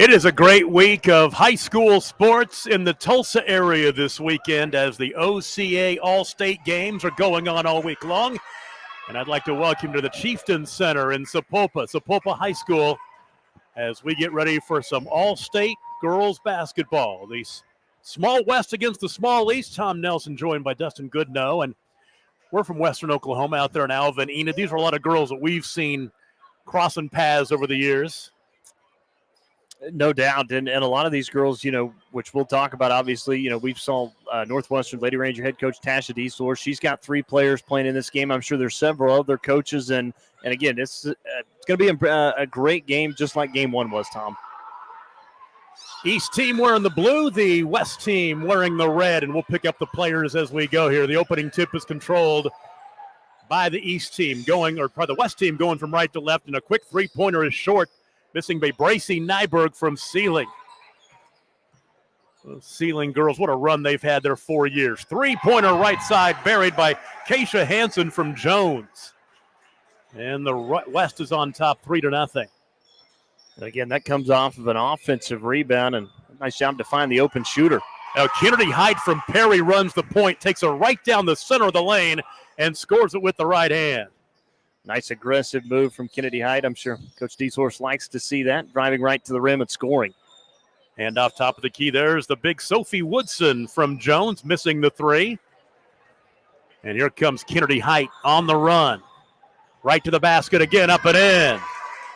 It is a great week of high school sports in the Tulsa area this weekend as the OCA All-State Games are going on all week long. And I'd like to welcome to the Chieftain Center in Sapulpa High School, as we get ready for some All-State girls basketball. The Small West against the Small East. Tom Nelson joined by Dustin Goodnow. And we're from Western Oklahoma out there in Alva and Enid. These are a lot of girls that we've seen crossing paths over the years. No doubt, and a lot of these girls, which we'll talk about, obviously, we saw Northwestern Lady Ranger head coach Tasha Diesel. She's got 3 players playing in this game. I'm sure there's several other coaches, and again, it's going to be a great game, just like game 1 was, Tom. East team wearing the blue, the West team wearing the red, and we'll pick up the players as we go here. The opening tip is controlled by the East team the West team going from right to left, and a quick three-pointer is short. Missing by Bracy Nyberg from Sealing. Those Sealing girls, what a run they've had there 4 years. Three-pointer right side buried by Keisha Hansen from Jones. And the West is on top 3-0. Again, that comes off of an offensive rebound, and a nice job to find the open shooter. Now Kennedy Height from Perry runs the point, takes it right down the center of the lane, and scores it with the right hand. Nice aggressive move from Kennedy Height. I'm sure Coach Deeshorst likes to see that, driving right to the rim and scoring. And off top of the key, there's the big Sophie Woodson from Jones, missing the 3. And here comes Kennedy Height on the run. Right to the basket again, up and in.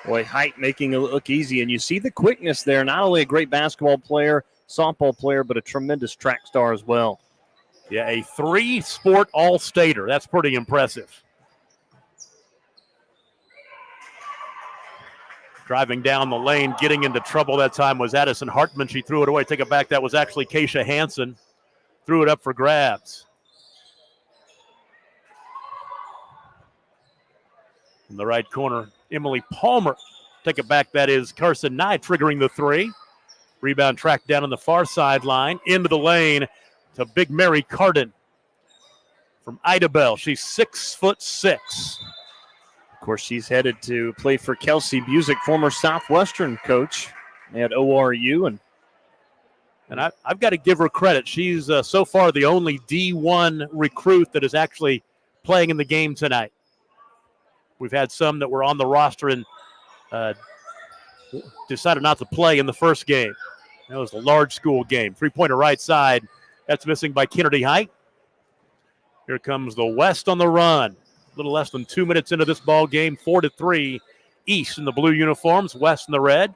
Boy, Height making it look easy. And you see the quickness there. Not only a great basketball player, softball player, but a tremendous track star as well. Yeah, a 3-sport all-stater. That's pretty impressive. Driving down the lane, getting into trouble that time was Addison Hartman. She threw it away. Take it back. That was actually Keisha Hansen. Threw it up for grabs. In the right corner, Emily Palmer. Take it back. That is Carson Nye triggering the 3. Rebound tracked down on the far sideline. Into the lane to big Mary Carden from Idabel. She's 6'6". Of course, she's headed to play for Kelsey Busick, former Southwestern coach at ORU. And I've got to give her credit. She's so far the only D1 recruit that is actually playing in the game tonight. We've had some that were on the roster and decided not to play in the first game. That was a large school game. Three-pointer right side. That's missing by Kennedy Height. Here comes the West on the run. A little less than 2 minutes into this ball game, 4-3. East in the blue uniforms, West in the red.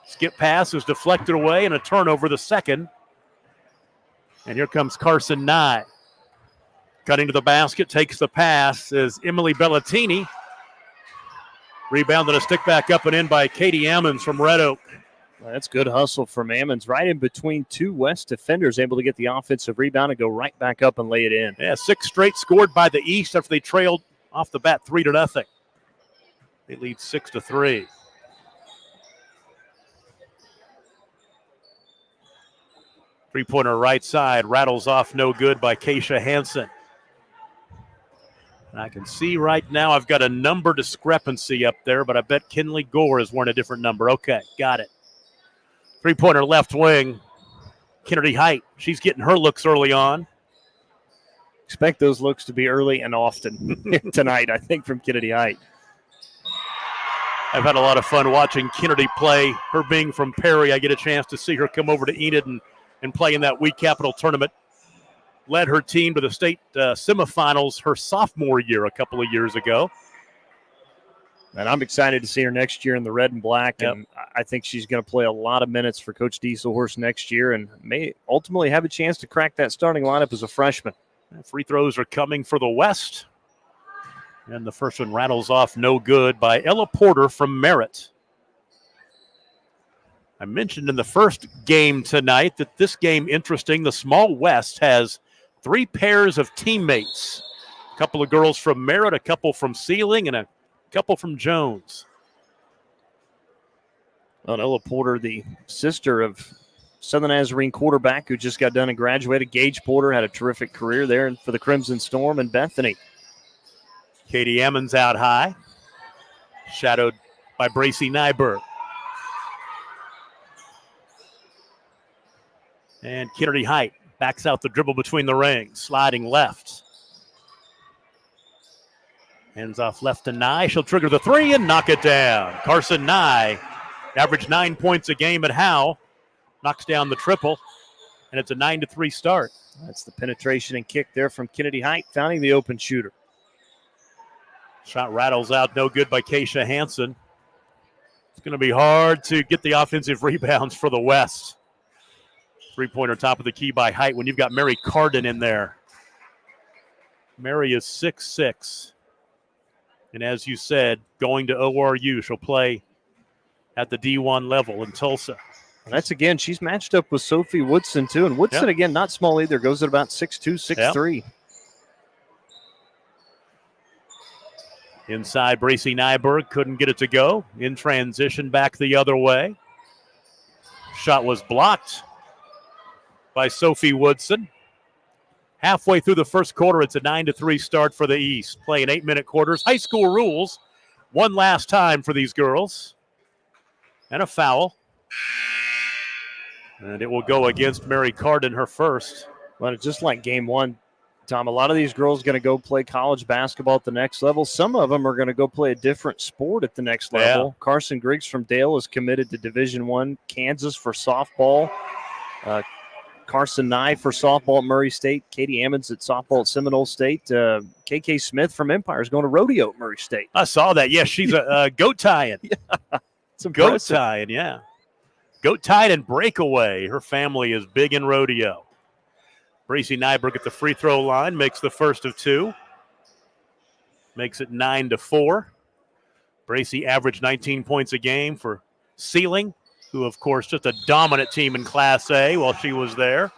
Skip pass is deflected away, and a turnover the second. And here comes Carson Nye. Cutting to the basket, takes the pass is Emily Bellatini. Rebounded a stick back up and in by Katie Ammons from Red Oak. Well, that's good hustle from Ammons. Right in between 2 West defenders, able to get the offensive rebound and go right back up and lay it in. Yeah, 6 straight scored by the East after they trailed off the bat 3-0. They lead 6-3. Three-pointer right side rattles off no good by Keisha Hansen. And I can see right now I've got a number discrepancy up there, but I bet Kinley Gore is wearing a different number. Okay, got it. Three-pointer left wing. Kennedy Height. She's getting her looks early on. Expect those looks to be early and often tonight, I think, from Kennedy Height. I've had a lot of fun watching Kennedy play. Her being from Perry, I get a chance to see her come over to Enid and play in that Week Capital tournament. Led her team to the state semifinals her sophomore year a couple of years ago. And I'm excited to see her next year in the red and black. Yep. And I think she's going to play a lot of minutes for Coach Dieselhorst next year and may ultimately have a chance to crack that starting lineup as a freshman. Free throws are coming for the West. And the first one rattles off no good by Ella Porter from Merritt. I mentioned in the first game tonight that this game, interesting, the Small West has 3 pairs of teammates. A couple of girls from Merritt, a couple from Sealing, and a couple from Jones. Well, Ella Porter, the sister of Southern Nazarene quarterback who just got done and graduated. Gage Porter had a terrific career there for the Crimson Storm and Bethany. Katie Emmons out high, shadowed by Bracy Nyberg. And Kennedy Height backs out the dribble between the rings, sliding left. Hands off left to Nye. She'll trigger the three and knock it down. Carson Nye, averaged 9 points a game at Howe, knocks down the triple, and it's a 9-3 start. That's the penetration and kick there from Kennedy Height, finding the open shooter. Shot rattles out, no good by Keisha Hansen. It's going to be hard to get the offensive rebounds for the West. Three-pointer top of the key by Height when you've got Mary Carden in there. Mary is 6'6". And as you said, going to ORU, she'll play at the D1 level in Tulsa. And that's, again, she's matched up with Sophie Woodson, too. And Woodson, again, not small either, goes at about 6'2", 6'3". Inside, Bracy Nyberg couldn't get it to go. In transition, back the other way. Shot was blocked by Sophie Woodson. Halfway through the first quarter, it's a 9-3 start for the East. Playing 8-minute quarters. High school rules. One last time for these girls. And a foul. And it will go against Mary Carden, her first. Well, it's just like game one, Tom. A lot of these girls are going to go play college basketball at the next level. Some of them are going to go play a different sport at the next level. Yeah. Carson Griggs from Dale is committed to Division I. Kansas for softball. Carson Nye for softball at Murray State. Katie Ammons at softball at Seminole State. KK Smith from Empire is going to rodeo at Murray State. I saw that. Yes, she's a goat tying. Yeah, it's goat tying, yeah. Goat tying and breakaway. Her family is big in rodeo. Bracy Nyberg at the free throw line makes the first of two. Makes it 9-4. Bracy averaged 19 points a game for Sealing, who, of course, just a dominant team in Class A while she was there.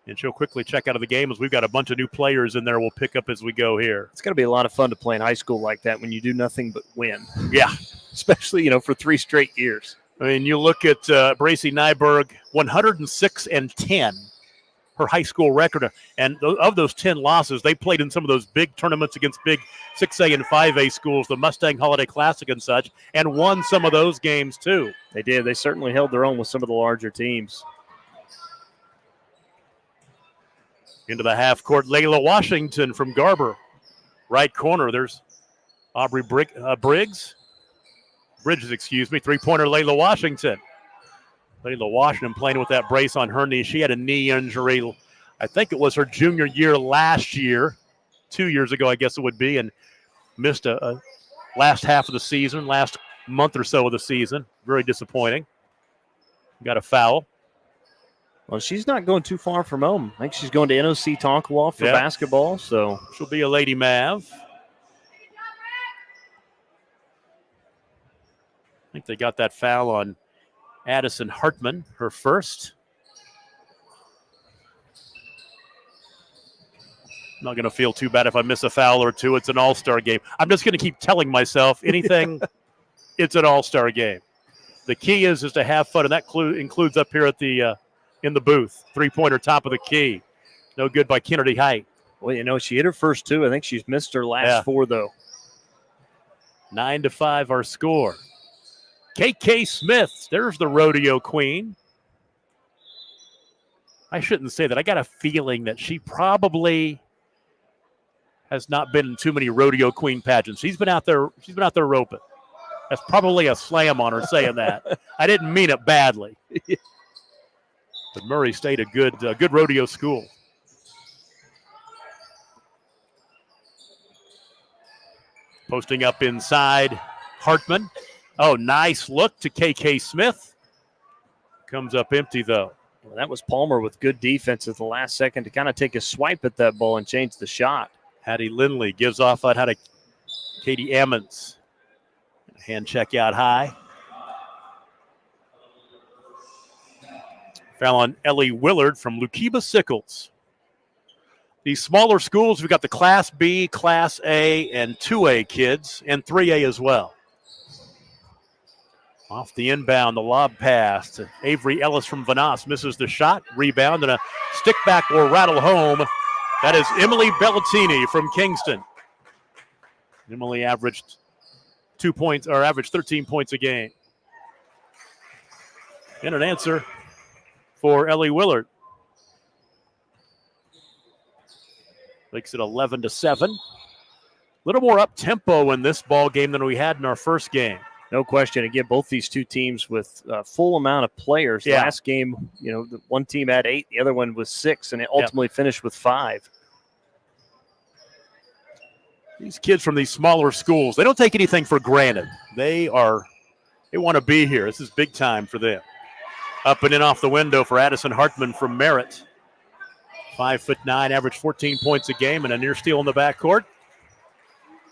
And she'll quickly check out of the game as we've got a bunch of new players in there we'll pick up as we go here. It's going to be a lot of fun to play in high school like that when you do nothing but win. Yeah. Especially, for 3 straight years. I mean, you look at Bracy Nyberg, 106-10, her high school record. And of those 10 losses, they played in some of those big tournaments against big 6A and 5A schools, the Mustang Holiday Classic and such, and won some of those games too. They did. They certainly held their own with some of the larger teams. Into the half court, Layla Washington from Garber. Right corner, there's Aubrey Bridges, three-pointer Layla Washington. Layla Washington playing with that brace on her knee. She had a knee injury, I think it was her junior year last year, 2 years ago I guess it would be, and missed a last half of the season, last month or so of the season. Very disappointing. Got a foul. Well, she's not going too far from home. I think she's going to NOC Tonkawa for basketball, so she'll be a Lady Mav. I think they got that foul on Addison Hartman, her first. I'm not going to feel too bad if I miss a foul or two. It's an all-star game. I'm just going to keep telling myself anything, it's an all-star game. The key is to have fun, and that includes up here at the in the booth. Three-pointer top of the key. No good by Kennedy Height. Well, she hit her first two. I think she's missed her last four, though. 9-5 our score. KK Smith, there's the rodeo queen. I shouldn't say that. I got a feeling that she probably has not been in too many rodeo queen pageants. She's been out there roping. That's probably a slam on her saying that. I didn't mean it badly. But Murray State, a good rodeo school. Posting up inside, Hartman. Oh, nice look to KK Smith. Comes up empty, though. Well, that was Palmer with good defense at the last second to kind of take a swipe at that ball and change the shot. Hattie Lindley gives off out to Katie Ammons. Hand check out high. Foul on Ellie Willard from Lukiba Sickles. These smaller schools, we've got the Class B, Class A, and 2A kids, and 3A as well. Off the inbound, the lob pass to Avery Ellis from Vanoss. Misses the shot. Rebound and a stick back will rattle home. That is Emily Bellatini from Kingston. Emily averaged 13 points a game. And an answer for Ellie Willard. Makes it 11-7. A little more up-tempo in this ball game than we had in our first game. No question. Again, both these two teams with a full amount of players. Yeah. Last game, the one team had 8, the other one was 6, and it ultimately finished with 5. These kids from these smaller schools, they don't take anything for granted. They want to be here. This is big time for them. Up and in off the window for Addison Hartman from Merritt. 5'9", average 14 points a game, and a near steal in the backcourt.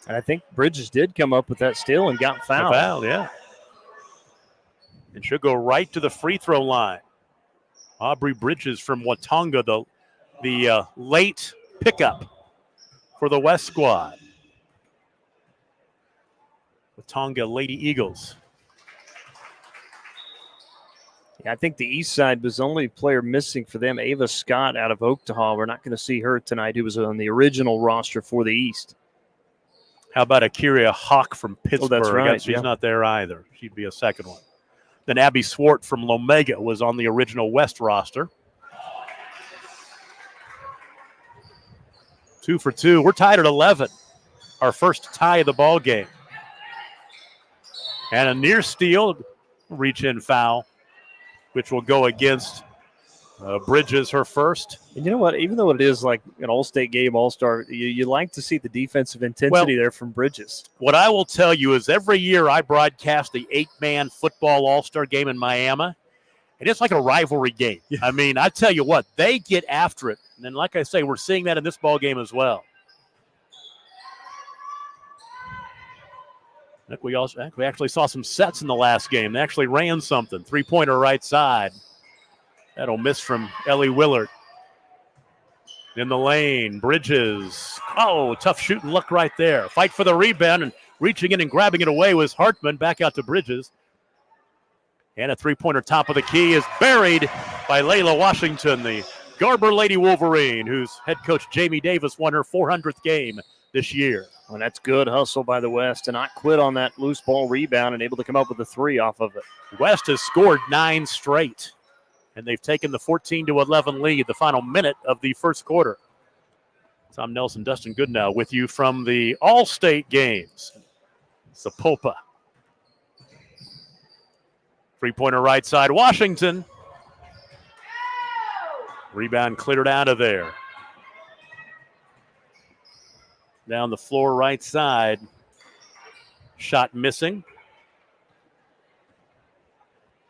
And I think Bridges did come up with that steal and got fouled. A foul, yeah. And she'll go right to the free throw line. Aubrey Bridges from Watonga, the late pickup for the West squad. Watonga Lady Eagles. Yeah, I think the East side was the only player missing for them, Ava Scott out of Oaktahaw. We're not going to see her tonight, who was on the original roster for the East. How about Akiria Hawk from Pittsburgh? Oh, that's right. She's not there either. She'd be a second one. Then Abby Swart from Lomega was on the original West roster. 2 for 2. We're tied at 11. Our first tie of the ball game. And a near steal, reach-in foul, which will go against Bridges, her first. And you know what? Even though it is like an all-state game, all-star, you like to see the defensive intensity there from Bridges. What I will tell you is every year I broadcast the 8-man football all-star game in Miami, and it's like a rivalry game. Yeah. I mean, I tell you what, they get after it. And then, like I say, we're seeing that in this ball game as well. I think we actually saw some sets in the last game. They actually ran something. 3-pointer right side. That'll miss from Ellie Willard. In the lane, Bridges. Oh, tough shooting look right there. Fight for the rebound, and reaching in and grabbing it away was Hartman. Back out to Bridges. And a 3-pointer top of the key is buried by Layla Washington, the Garber Lady Wolverine, whose head coach Jamie Davis won her 400th game this year. And that's good hustle by the West to not quit on that loose ball rebound and able to come up with a 3 off of it. West has scored 9 straight, and they've taken the 14-11 lead the final minute of the first quarter. Tom Nelson, Dustin Goodnow with you from the All-State games. Sapulpa. 3-pointer right side, Washington. Rebound cleared out of there. Down the floor right side. Shot missing.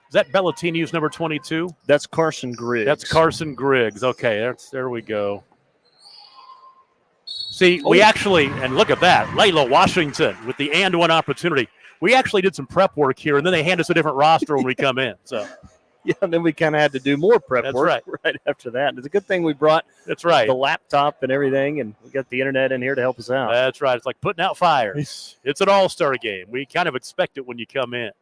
Is that Bellatini's number 22? That's Carson Griggs. That's Carson Griggs. Okay, there we go. See, we actually, and look at that, Layla Washington with the and one opportunity. We actually did some prep work here, and then they hand us a different roster when we come in. So, yeah, and then we kind of had to do more prep work right after that. It's a good thing we brought the laptop and everything, and we got the internet in here to help us out. That's right. It's like putting out fires. It's an all-star game. We kind of expect it when you come in.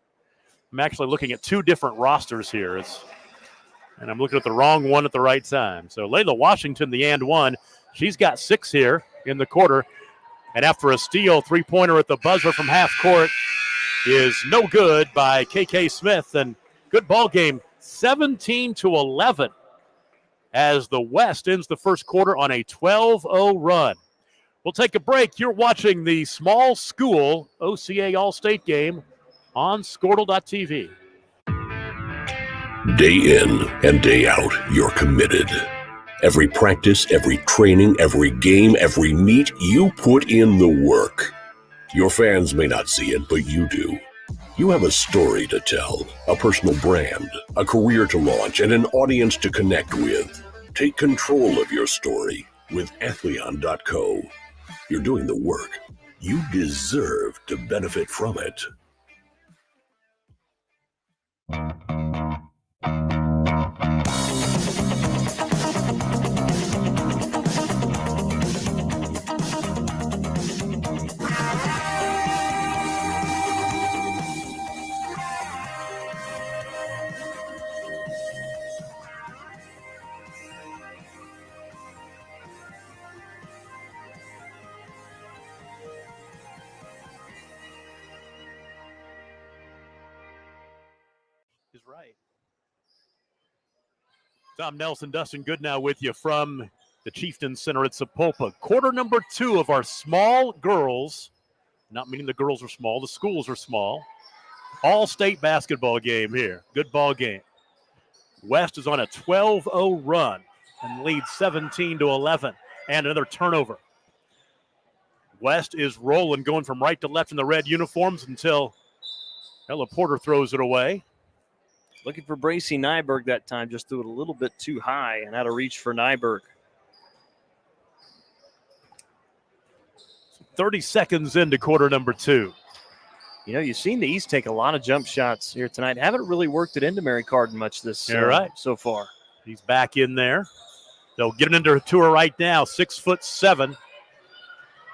I'm actually looking at 2 different rosters here. And I'm looking at the wrong one at the right time. So Layla Washington, the and one. She's got 6 here in the quarter. And after a steal, 3-pointer at the buzzer from half court is no good by KK Smith. And good ball game, 17-11 as the West ends the first quarter on a 12-0 run. We'll take a break. You're watching the small school OCA All-State game on Skordle.tv. Day in and day out, you're committed. Every practice, every training, every game, every meet, you put in the work. Your fans may not see it, but you do. You have a story to tell, a personal brand, a career to launch, and an audience to connect with. Take control of your story with Athleon.co. You're doing the work. You deserve to benefit from it. Is right. Tom Nelson, Dustin Goodnow with you from the Chieftain Center at Sapulpa. Quarter number 2 of our small girls, not meaning the girls are small, the schools are small, all-state basketball game here. Good ball game. West is on a 12-0 run and leads 17-11. And another turnover. West is rolling, going from right to left in the red uniforms until Ella Porter throws it away. Looking for Bracy Nyberg that time, just threw it a little bit too high and had a reach for Nyberg. 30 seconds into quarter number 2. You know, you've seen the East take a lot of jump shots here tonight. Haven't really worked it into Mary Carden much this so far. He's back in there. They'll get it into her right now. 6'7".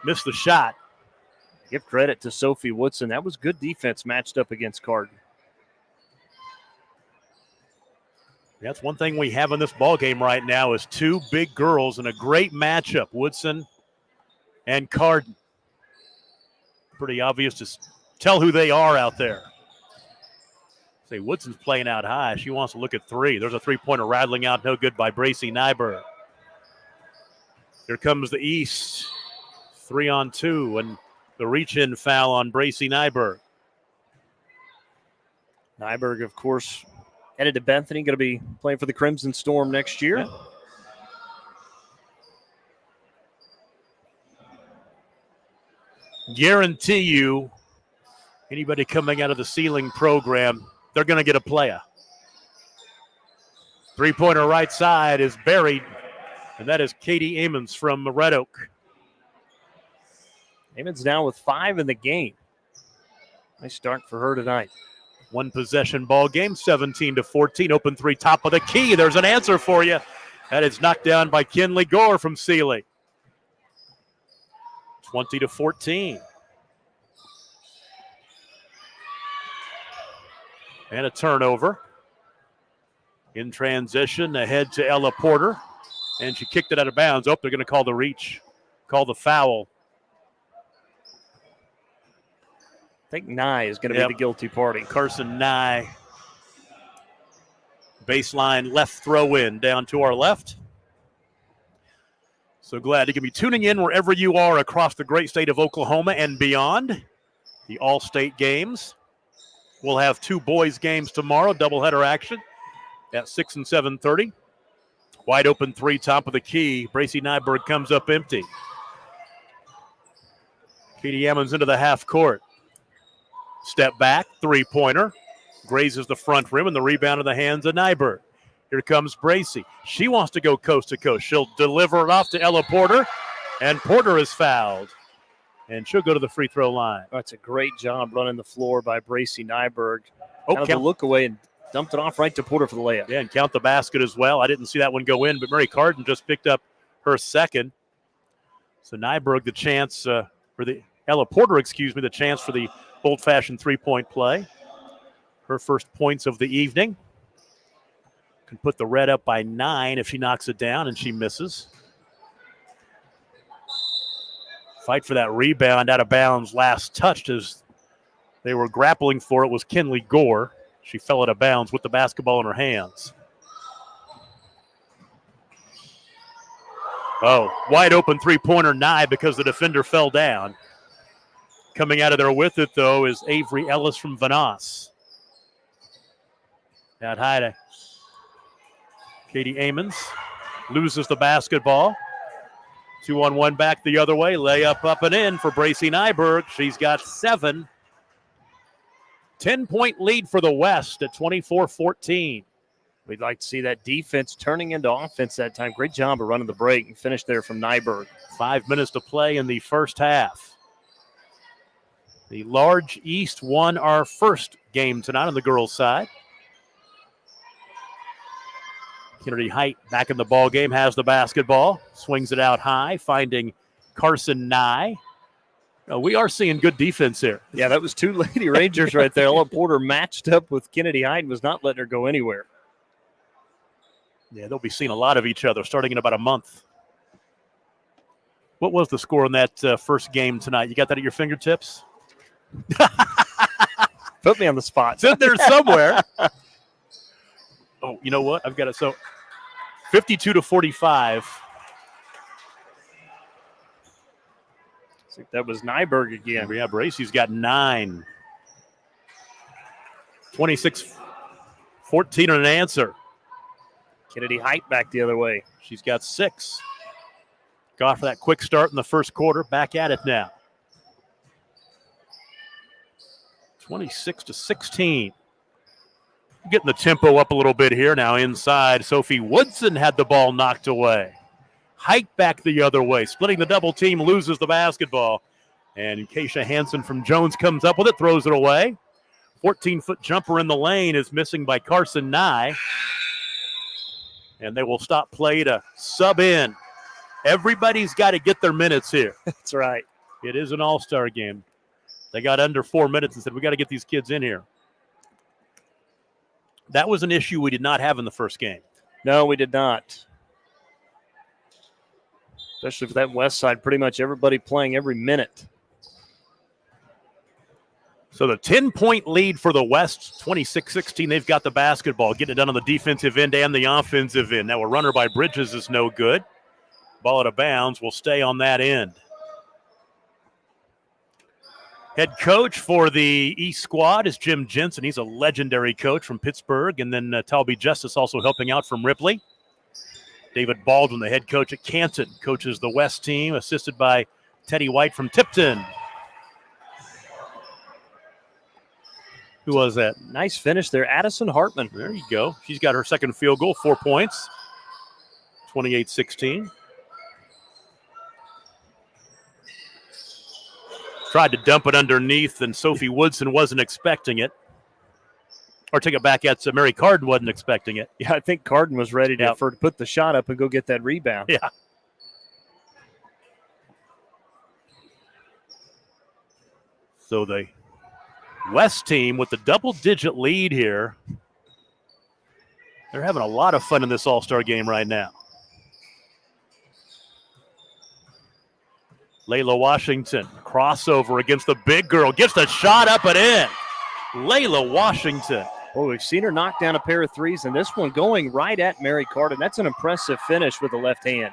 Missed the shot. Give credit to Sophie Woodson. That was good defense matched up against Carden. That's one thing we have in this ball game right now is 2 big girls and a great matchup, Woodson and Carden. Pretty obvious to tell who they are out there. Say Woodson's playing out high. She wants to look at 3. There's a 3-pointer rattling out, no good by Bracy Nyberg. Here comes the East. 3-on-2, and the reach-in foul on Bracy Nyberg. Nyberg, of course, headed to Bethany, going to be playing for the Crimson Storm next year. Yeah. Guarantee you, anybody coming out of the ceiling program, they're going to get a player. 3-pointer right side is buried, and that is Katie Amons from Red Oak. Amons now with 5 in the game. Nice start for her tonight. 1 possession ball game, 17-14. Open 3, top of the key. There's an answer for you. That is knocked down by Kinley Gore from Sealy. 20-14. And a turnover. In transition, ahead to Ella Porter. And she kicked it out of bounds. Oh, they're going to call the reach. Call the foul. I think Nye is going to be the guilty party. Carson Nye. Baseline left throw in down to our left. So glad you can be tuning in wherever you are across the great state of Oklahoma and beyond. The All-State games. We'll have 2 boys games tomorrow, doubleheader action at 6 and 7:30. Wide open 3, top of the key. Bracy Nyberg comes up empty. Katie Ammons into the half court. Step back, 3-pointer. Grazes the front rim, and the rebound in the hands of Nyberg. Here comes Bracy. She wants to go coast to coast. She'll deliver it off to Ella Porter, and Porter is fouled. And she'll go to the free throw line. That's a great job running the floor by Bracy Nyberg. Out of the look away and dumped it off right to Porter for the layup. Yeah, and count the basket as well. I didn't see that one go in, but Mary Carden just picked up her second. So Nyberg the chance Ella Porter, the chance for the old-fashioned 3-point play. Her first points of the evening. Can put the red up by 9 if she knocks it down, and she misses. Fight for that rebound out of bounds. Last touched as they were grappling for it was Kinley Gore. She fell out of bounds with the basketball in her hands. Oh, wide open 3-pointer Nye because the defender fell down. Coming out of there with it, though, is Avery Ellis from Vanoss. Out high to Katie Amons. Loses the basketball. 2-on-1 back the other way. Layup up and in for Bracy Nyberg. She's got 7. 10-point lead for the West at 24-14. We'd like to see that defense turning into offense that time. Great job of running the break and finish there from Nyberg. 5 minutes to play in the first half. The Large East won our first game tonight on the girls' side. Kennedy Height back in the ball game, has the basketball, swings it out high, finding Carson Nye. We are seeing good defense here. Yeah, that was 2 Lady Rangers right there. Ella Porter matched up with Kennedy Height and was not letting her go anywhere. Yeah, they'll be seeing a lot of each other starting in about a month. What was the score in that first game tonight? You got that at your fingertips? Put me on the spot. It's in there somewhere. Oh, you know what? I've got it. So 52-45. I think that was Nyberg again. Yeah, Bracey's got 9. 26-14 and an answer. Kennedy Height back the other way. She's got 6. Got for that quick start in the first quarter. Back at it now. 26-16. Getting the tempo up a little bit here now inside. Sophie Woodson had the ball knocked away. Height back the other way. Splitting the double team, loses the basketball. And Keisha Hansen from Jones comes up with it, throws it away. 14-foot jumper in the lane is missing by Carson Nye. And they will stop play to sub in. Everybody's got to get their minutes here. That's right. It is an all-star game. They got under 4 minutes and said, we got to get these kids in here. That was an issue we did not have in the first game. No, we did not. Especially for that west side, pretty much everybody playing every minute. So the 10-point lead for the West, 26-16. They've got the basketball, getting it done on the defensive end and the offensive end. Now a runner by Bridges is no good. Ball out of bounds will stay on that end. Head coach for the East squad is Jim Jensen. He's a legendary coach from Pittsburgh. And then Talby Justice also helping out from Ripley. David Baldwin, the head coach at Canton, coaches the West team, assisted by Teddy White from Tipton. Who was that? Nice finish there. Addison Hartman. There you go. She's got her second field goal, 4 points. 28-16. Tried to dump it underneath, and Sophie Woodson wasn't expecting it. Or take it back at Mary Carden wasn't expecting it. Yeah, I think Carden was ready to put the shot up and go get that rebound. Yeah. So the West team with the double-digit lead here. They're having a lot of fun in this all-star game right now. Layla Washington, crossover against the big girl, gets the shot up and in. Layla Washington. Well, we've seen her knock down a pair of threes, and this one going right at Mary Carden. That's an impressive finish with the left hand.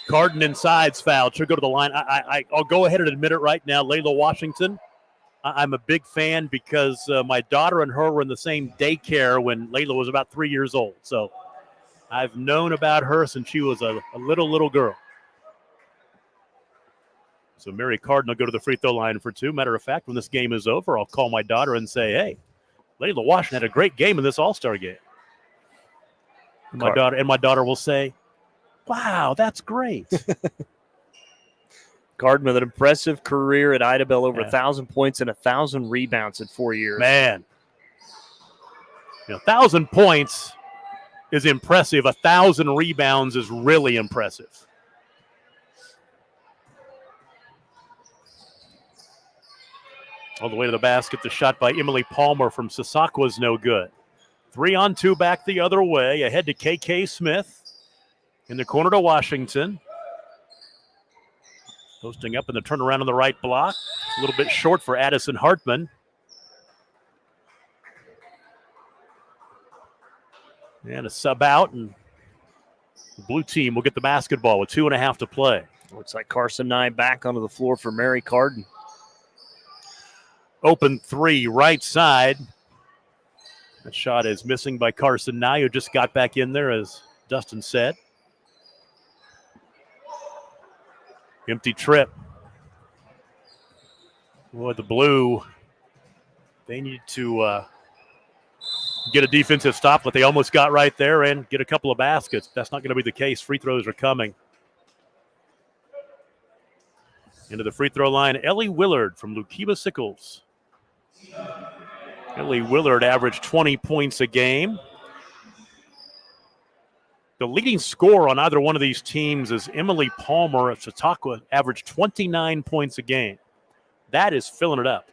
Carden inside's fouled. She'll go to the line. I'll go ahead and admit it right now. Layla Washington, I'm a big fan because my daughter and her were in the same daycare when Layla was about 3 years old. So I've known about her since she was a little girl. So Mary Carden will go to the free throw line for 2. Matter of fact, when this game is over, I'll call my daughter and say, hey, Layla Washington had a great game in this all-star game. And my daughter will say, wow, that's great. Carden with an impressive career at Idabel, over 1,000 points and 1,000 rebounds in 4 years. Man. 1,000 points is impressive. 1,000 rebounds is really impressive. All the way to the basket. The shot by Emily Palmer from Sasakwa is no good. 3-on-2 back the other way. Ahead to KK Smith. In the corner to Washington. Posting up in the turnaround on the right block. A little bit short for Addison Hartman. And a sub out, and the blue team will get the basketball with 2.5 to play. Looks like Carson Nye back onto the floor for Mary Carden. Open 3, right side. That shot is missing by Carson Nye, who just got back in there, as Dustin said. Empty trip. Boy, the blue, they need to get a defensive stop, but they almost got right there and get a couple of baskets. That's not going to be the case. Free throws are coming. Into the free throw line, Ellie Willard from Lukiba Sickles. Ellie Willard averaged 20 points a game. The leading scorer on either one of these teams is Emily Palmer at Chautauqua, averaged 29 points a game. That is filling it up.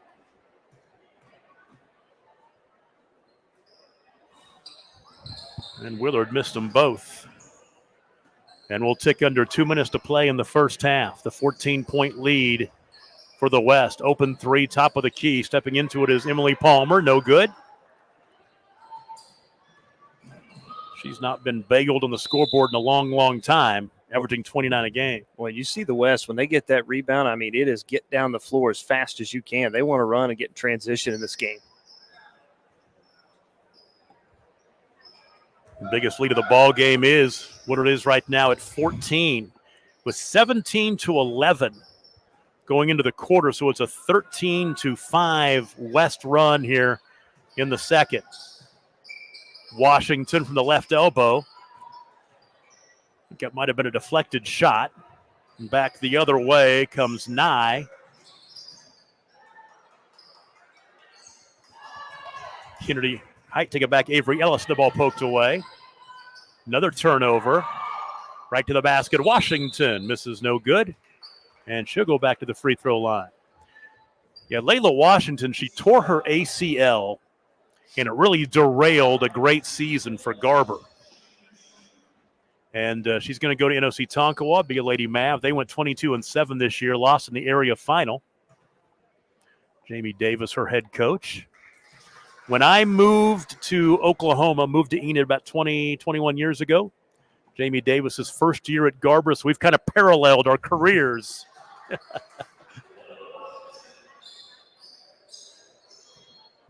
And Willard missed them both. And we'll tick under 2 minutes to play in the first half. The 14-point lead for the West. Open 3, top of the key. Stepping into it is Emily Palmer. No good. She's not been bageled on the scoreboard in a long, long time, averaging 29 a game. Well, you see the West, when they get that rebound, I mean, it is get down the floor as fast as you can. They want to run and get in transition in this game. The biggest lead of the ball game is what it is right now at 14, with 17-11 going into the quarter. So it's a 13-5 West run here in the second. Washington from the left elbow. I think it might have been a deflected shot. And back the other way comes Nye. Kennedy Height take it back. Avery Ellis, the ball poked away. Another turnover. Right to the basket. Washington misses, no good. And she'll go back to the free throw line. Yeah, Layla Washington, she tore her ACL, and it really derailed a great season for Garber. And she's going to go to NOC Tonkawa, be a Lady Mav. They went 22-7 this year, lost in the area final. Jamie Davis, her head coach. When I moved to Oklahoma, moved to Enid about 21 years ago, Jamie Davis's first year at Garber, so we've kind of paralleled our careers.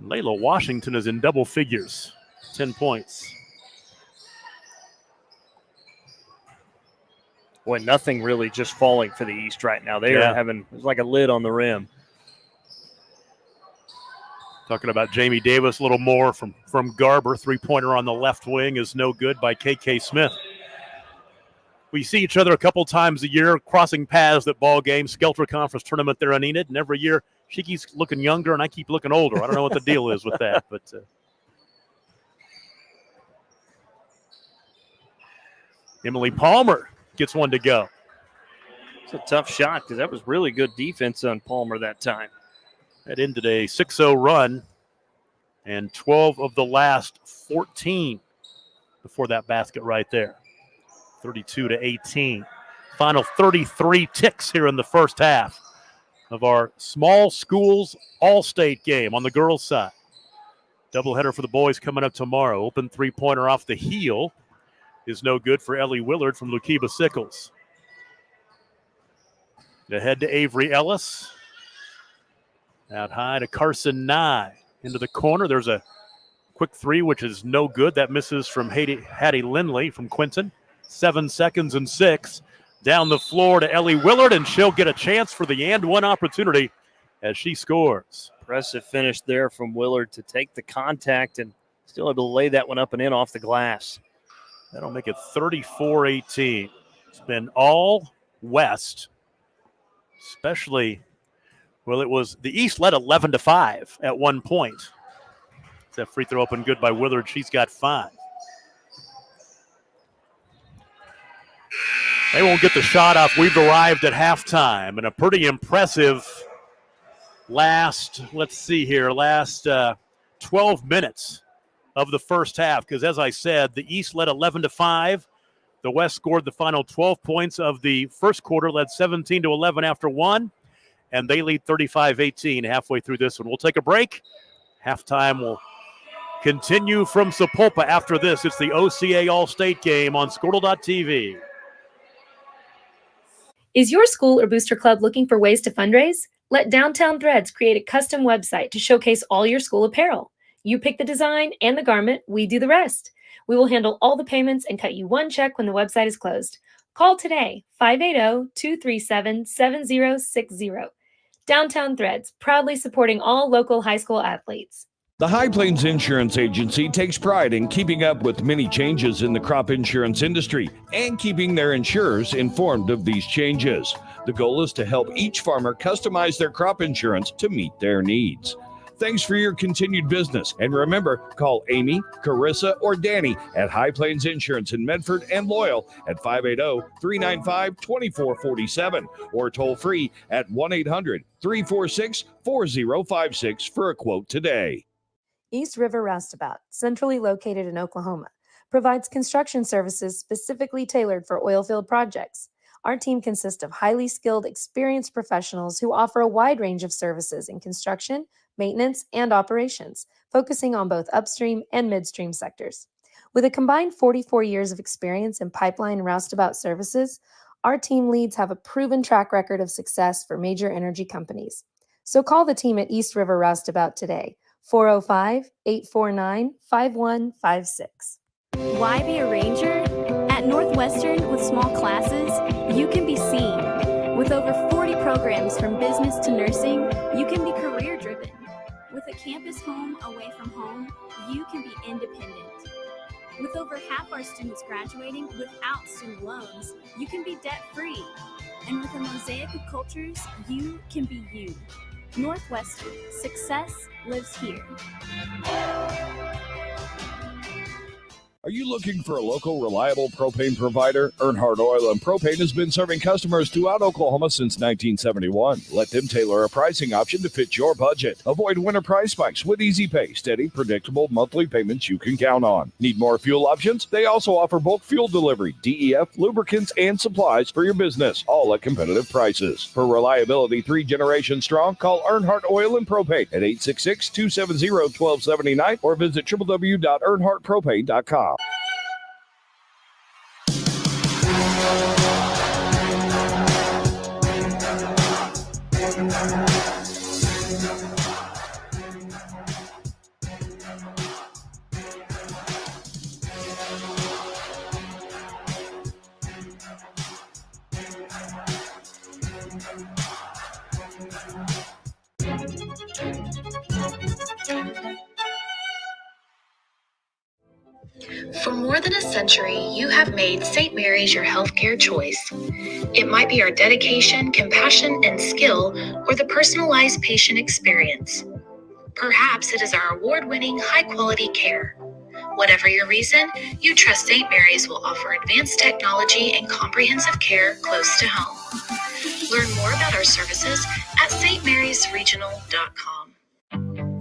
Layla Washington is in double figures, 10 points. Boy, nothing really just falling for the East right now. They are having, it's like a lid on the rim. Talking about Jamie Davis a little more from Garber. Three-pointer on the left wing is no good by KK Smith. We see each other a couple times a year, crossing paths at ball games, Skelter Conference tournament there in Enid, and every year she keeps looking younger and I keep looking older. I don't know what the deal is with that, but Emily Palmer gets one to go. It's a tough shot because that was really good defense on Palmer that time. That ended a 6-0 run, and 12 of the last 14 before that basket right there. 32-18. Final 33 ticks here in the first half of our small schools all-state game on the girls' side. Doubleheader for the boys coming up tomorrow. Open three-pointer off the heel is no good for Ellie Willard from Lukiba Sickles. Ahead to Avery Ellis. Out high to Carson Nye. Into the corner. There's a quick three, which is no good. That misses from Hattie Lindley from Quinton. 7 seconds and 6. Down the floor to Ellie Willard, and she'll get a chance for the and one opportunity as she scores. Impressive finish there from Willard to take the contact and still able to lay that one up and in off the glass. That'll make it 34-18. It's been all West, especially, well, it was the East led 11-5 at one point. That free throw open good by Willard. She's got 5. They won't get the shot off. We've arrived at halftime, and a pretty impressive last 12 minutes of the first half, because as I said, the East led 11-5. The West scored the final 12 points of the first quarter, led 17-11 after one, and they lead 35-18 halfway through this one. We'll take a break. Halftime will continue from Sapulpa after this. It's the OCA All-State game on Skordle.tv. Is your school or booster club looking for ways to fundraise? Let Downtown Threads create a custom website to showcase all your school apparel. You pick the design and the garment, we do the rest. We will handle all the payments and cut you one check when the website is closed. Call today, 580-237-7060. Downtown Threads, proudly supporting all local high school athletes. The High Plains Insurance Agency takes pride in keeping up with many changes in the crop insurance industry and keeping their insurers informed of these changes. The goal is to help each farmer customize their crop insurance to meet their needs. Thanks for your continued business. And remember, call Amy, Carissa, or Danny at High Plains Insurance in Medford and Loyal at 580-395-2447 or toll free at 1-800-346-4056 for a quote today. East River Roustabout, centrally located in Oklahoma, provides construction services specifically tailored for oilfield projects. Our team consists of highly skilled, experienced professionals who offer a wide range of services in construction, maintenance, and operations, focusing on both upstream and midstream sectors. With a combined 44 years of experience in pipeline and roustabout services, our team leads have a proven track record of success for major energy companies. So call the team at East River Roustabout today, 405-849-5156. Why be a ranger? At Northwestern, with small classes, you can be seen. With over 40 programs from business to nursing, you can be career-driven. With a campus home away from home, you can be independent. With over half our students graduating without student loans, you can be debt-free. And with a mosaic of cultures, you can be you. Northwestern, success lives here. Are you looking for a local, reliable propane provider? Earnhardt Oil and Propane has been serving customers throughout Oklahoma since 1971. Let them tailor a pricing option to fit your budget. Avoid winter price spikes with easy pay, steady, predictable monthly payments you can count on. Need more fuel options? They also offer bulk fuel delivery, DEF, lubricants, and supplies for your business, all at competitive prices. For reliability 3 generations strong, call Earnhardt Oil and Propane at 866-270-1279 or visit www.earnhardtpropane.com. For more than a century, you have made St. Mary's your healthcare choice. It might be our dedication, compassion, and skill, or the personalized patient experience. Perhaps it is our award-winning, high-quality care. Whatever your reason, you trust St. Mary's will offer advanced technology and comprehensive care close to home. Learn more about our services at stmarysregional.com.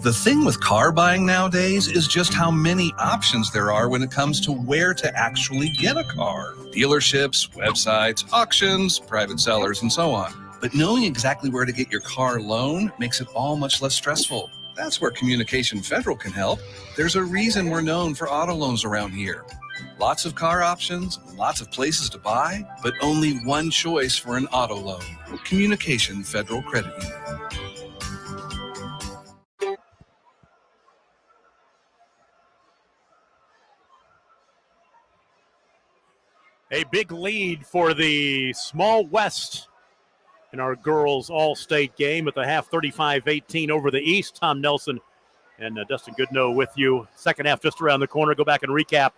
The thing with car buying nowadays is just how many options there are when it comes to where to actually get a car. Dealerships, websites, auctions, private sellers, and so on. But knowing exactly where to get your car loan makes it all much less stressful. That's where Communication Federal can help. There's a reason we're known for auto loans around here. Lots of car options, lots of places to buy, but only one choice for an auto loan. Communication Federal Credit Union. A big lead for the Small West in our girls all-state game at the half, 35-18 over the East. Tom Nelson and Dustin Goodnow with you. Second half just around the corner. Go back and recap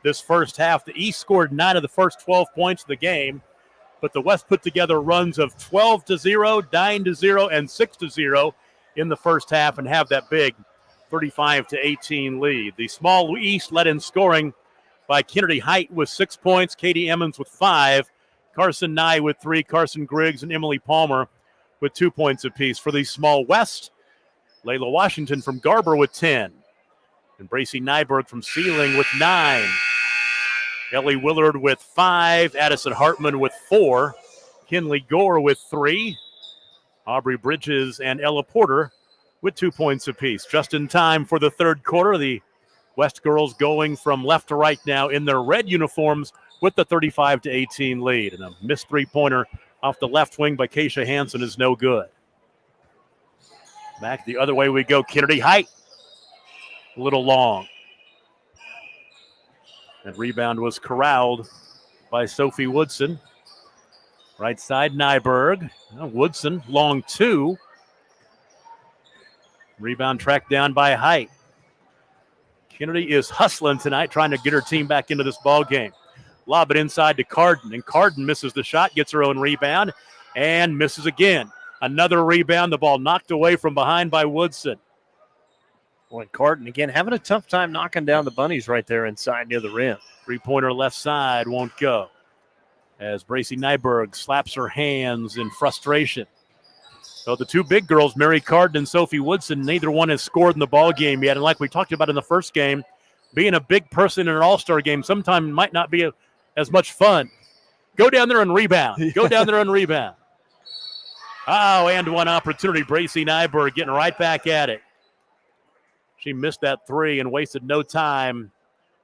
this first half. The East scored 9 of the first 12 points of the game, but the West put together runs of 12-0, 9-0, and 6-0 in the first half and have that big 35-18 lead. The Small East led in scoring by Kennedy Height with 6 points, Katie Emmons with 5, Carson Nye with 3, Carson Griggs and Emily Palmer with 2 points apiece. For the Small West, Layla Washington from Garber with 10, and Bracy Nyberg from Sealing with 9, Ellie Willard with 5, Addison Hartman with 4, Kinley Gore with 3, Aubrey Bridges and Ella Porter with 2 points apiece. Just in time for the third quarter, the West girls going from left to right now in their red uniforms with the 35-18 lead. And a missed three-pointer off the left wing by Keisha Hansen is no good. Back the other way we go. Kennedy Height, a little long. That rebound was corralled by Sophie Woodson. Right side, Nyberg. Woodson, long 2. Rebound tracked down by Height. Kennedy is hustling tonight, trying to get her team back into this ball game. Lob it inside to Carden, and Carden misses the shot, gets her own rebound, and misses again. Another rebound, the ball knocked away from behind by Woodson. Boy, Carden, again, having a tough time knocking down the bunnies right there inside near the rim. Three-pointer left side won't go, as Bracy Nyberg slaps her hands in frustration. So the two big girls, Mary Carden and Sophie Woodson, neither one has scored in the ball game yet. And like we talked about in the first game, being a big person in an all-star game sometimes might not be as much fun. Go down there and rebound. Go down there and rebound. Oh, and one opportunity. Bracy Nyberg getting right back at it. She missed that 3 and wasted no time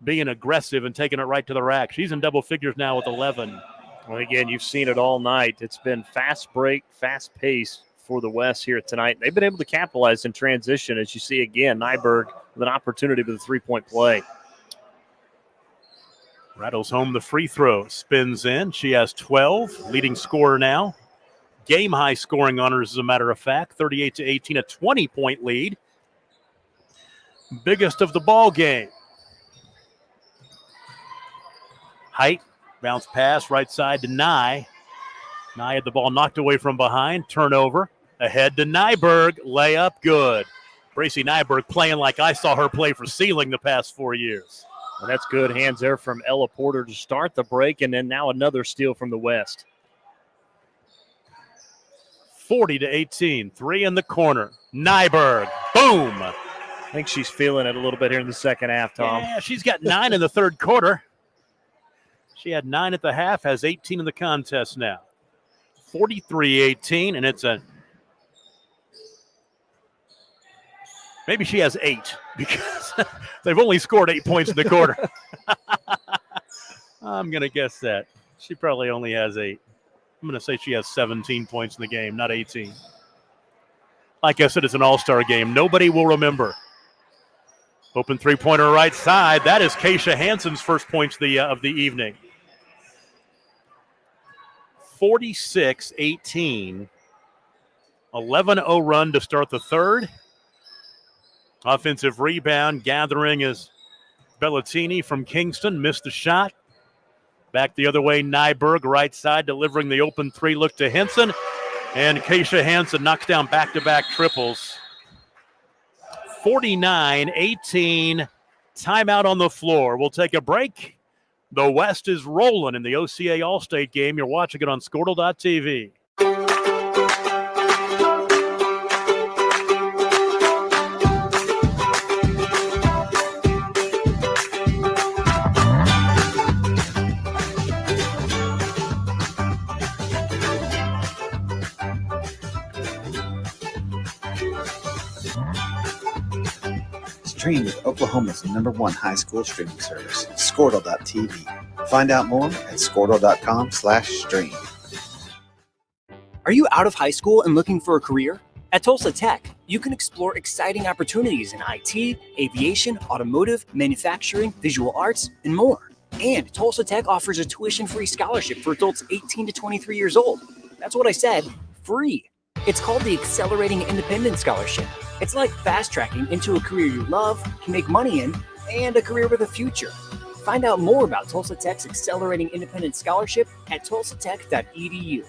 being aggressive and taking it right to the rack. She's in double figures now with 11. Well, again, you've seen it all night. It's been fast break, fast pace for the West here tonight. They've been able to capitalize in transition, as you see again. Nyberg with an opportunity with a three-point play. Rattles home the free throw, spins in. She has 12, leading scorer now. Game high scoring honors, as a matter of fact, 38-18, a 20-point lead. Biggest of the ball game. Height, bounce pass, right side to Nye. Nye had the ball knocked away from behind, turnover. Ahead to Nyberg, layup, good. Bracy Nyberg playing like I saw her play for Sealing the past 4 years. And that's good hands there from Ella Porter to start the break, and then now another steal from the West. 40-18, three in the corner. Nyberg, boom. I think she's feeling it a little bit here in the second half, Tom. Yeah, she's got 9 in the third quarter. She had 9 at the half, has 18 in the contest now. 43-18, and it's a maybe she has 8 because they've only scored 8 points in the quarter. I'm going to guess that. She probably only has 8. I'm going to say she has 17 points in the game, not 18. Like I said, it's an all-star game. Nobody will remember. Open three-pointer right side. That is Keisha Hansen's first points of the evening. 46-18. 11-0 run to start the third. Offensive rebound gathering is Bellatini from Kingston. Missed the shot. Back the other way, Nyberg, right side, delivering the open three look to Henson. And Keisha Hansen knocks down back-to-back triples. 49-18. Timeout on the floor. We'll take a break. The West is rolling in the OCA All-State game. You're watching it on Skordle.tv. Stream with Oklahoma's #1 high school streaming service, Skordle.tv. Find out more at Skordle.com/stream. Are you out of high school and looking for a career? At Tulsa Tech, you can explore exciting opportunities in IT, aviation, automotive, manufacturing, visual arts, and more. And Tulsa Tech offers a tuition-free scholarship for adults 18 to 23 years old. That's what I said, free. It's called the Accelerating Independent Scholarship. It's like fast-tracking into a career you love, can make money in, and a career with a future. Find out more about Tulsa Tech's Accelerating Independent Scholarship at tulsatech.edu.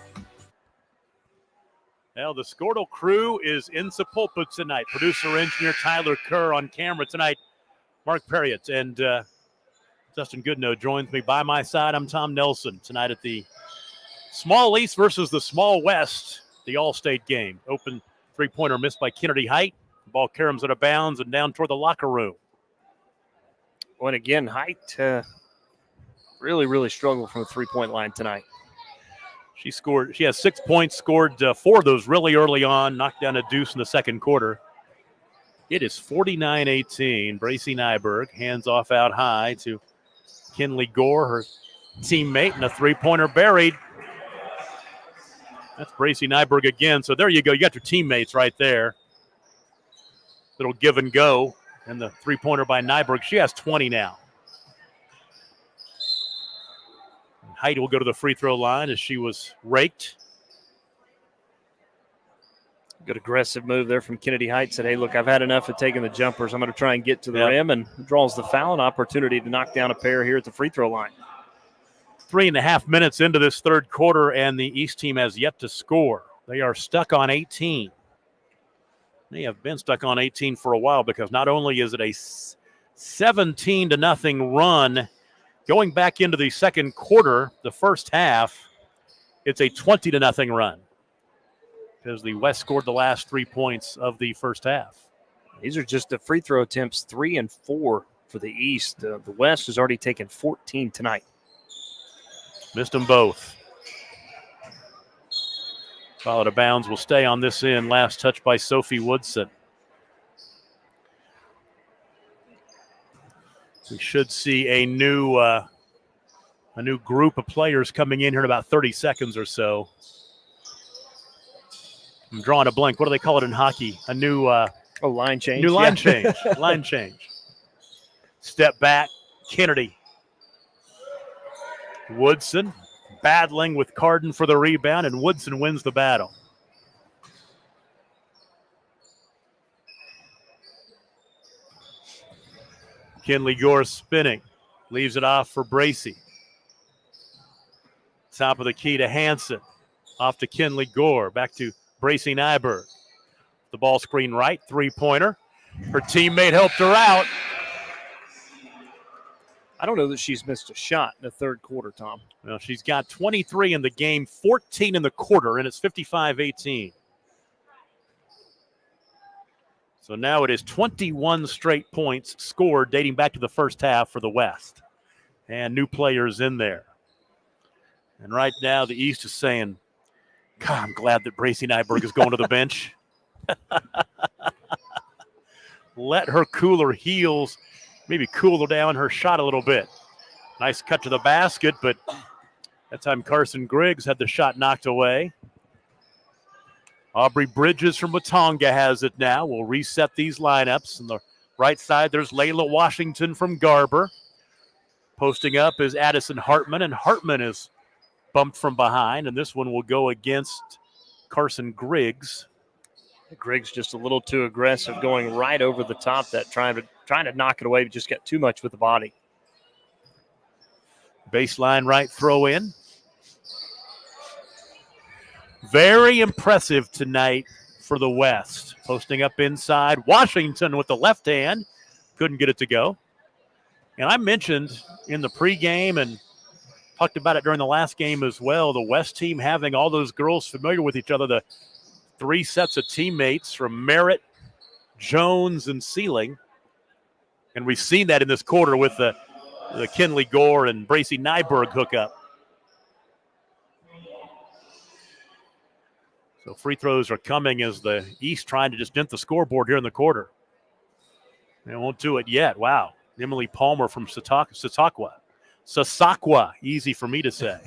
Well, the Skordle crew is in Sapulpa tonight. Producer-engineer Tyler Kerr on camera tonight. Mark Perriott and Dustin Goodnow joins me by my side. I'm Tom Nelson tonight at the Small East versus the Small West, the All-State game. Open three-pointer missed by Kennedy Height. The ball caroms out of bounds and down toward the locker room. And again, Height really struggled from the three-point line tonight. She has 6 points, scored 4 of those really early on, knocked down a deuce in the second quarter. It is 49-18. Bracy Nyberg hands off out high to Kinley Gore, her teammate, and a three-pointer buried. That's Bracy Nyberg again. So there you go. You got your teammates right there. Little give and go. And the three-pointer by Nyberg. She has 20 now. Height will go to the free throw line as she was raked. Good aggressive move there from Kennedy Height. Said, hey, look, I've had enough of taking the jumpers. I'm going to try and get to the rim, and draws the foul, an opportunity to knock down a pair here at the free throw line. 3.5 minutes into this third quarter, and the East team has yet to score. They are stuck on 18. They have been stuck on 18 for a while because not only is it a 17-0 run going back into the second quarter, the first half, it's a 20-0 run because the West scored the last 3 points of the first half. These are just the free throw attempts, 3 and 4 for the East. The West has already taken 14 tonight. Missed them both. Foul out of bounds will stay on this end. Last touch by Sophie Woodson. We should see a new group of players coming in here in about 30 seconds or so. I'm drawing a blank. What do they call it in hockey? A new line change. New line change. Line change. Step back, Kennedy. Woodson battling with Carden for the rebound, and Woodson wins the battle. Kinley Gore spinning. Leaves it off for Bracey. Top of the key to Hansen. Off to Kinley Gore. Back to Bracey Nyberg. The ball screen right. Three-pointer. Her teammate helped her out. I don't know that she's missed a shot in the third quarter, Tom. Well, she's got 23 in the game, 14 in the quarter, and it's 55-18. So now it is 21 straight points scored dating back to the first half for the West. And new players in there. And right now the East is saying, God, I'm glad that Bracey Nyberg is going to the bench. Let her cool her heels, maybe cool down her shot a little bit. Nice cut to the basket, but that time Carson Griggs had the shot knocked away. Aubrey Bridges from Watonga has it now. We'll reset these lineups. On the right side, there's Layla Washington from Garber. Posting up is Addison Hartman, and Hartman is bumped from behind, and this one will go against Carson Griggs. Griggs just a little too aggressive, going right over the top, that trying to knock it away, but just got too much with the body. Baseline right throw in. Very impressive tonight for the West. Posting up inside. Washington with the left hand. Couldn't get it to go. And I mentioned in the pregame and talked about it during the last game as well, the West team having all those girls familiar with each other, the three sets of teammates from Merritt, Jones, and Sealing. And we've seen that in this quarter with the Kinley Gore and Bracey Nyberg hookup. So free throws are coming as the East trying to just dent the scoreboard here in the quarter. They won't do it yet. Wow. Emily Palmer from Sasakwa. Easy for me to say.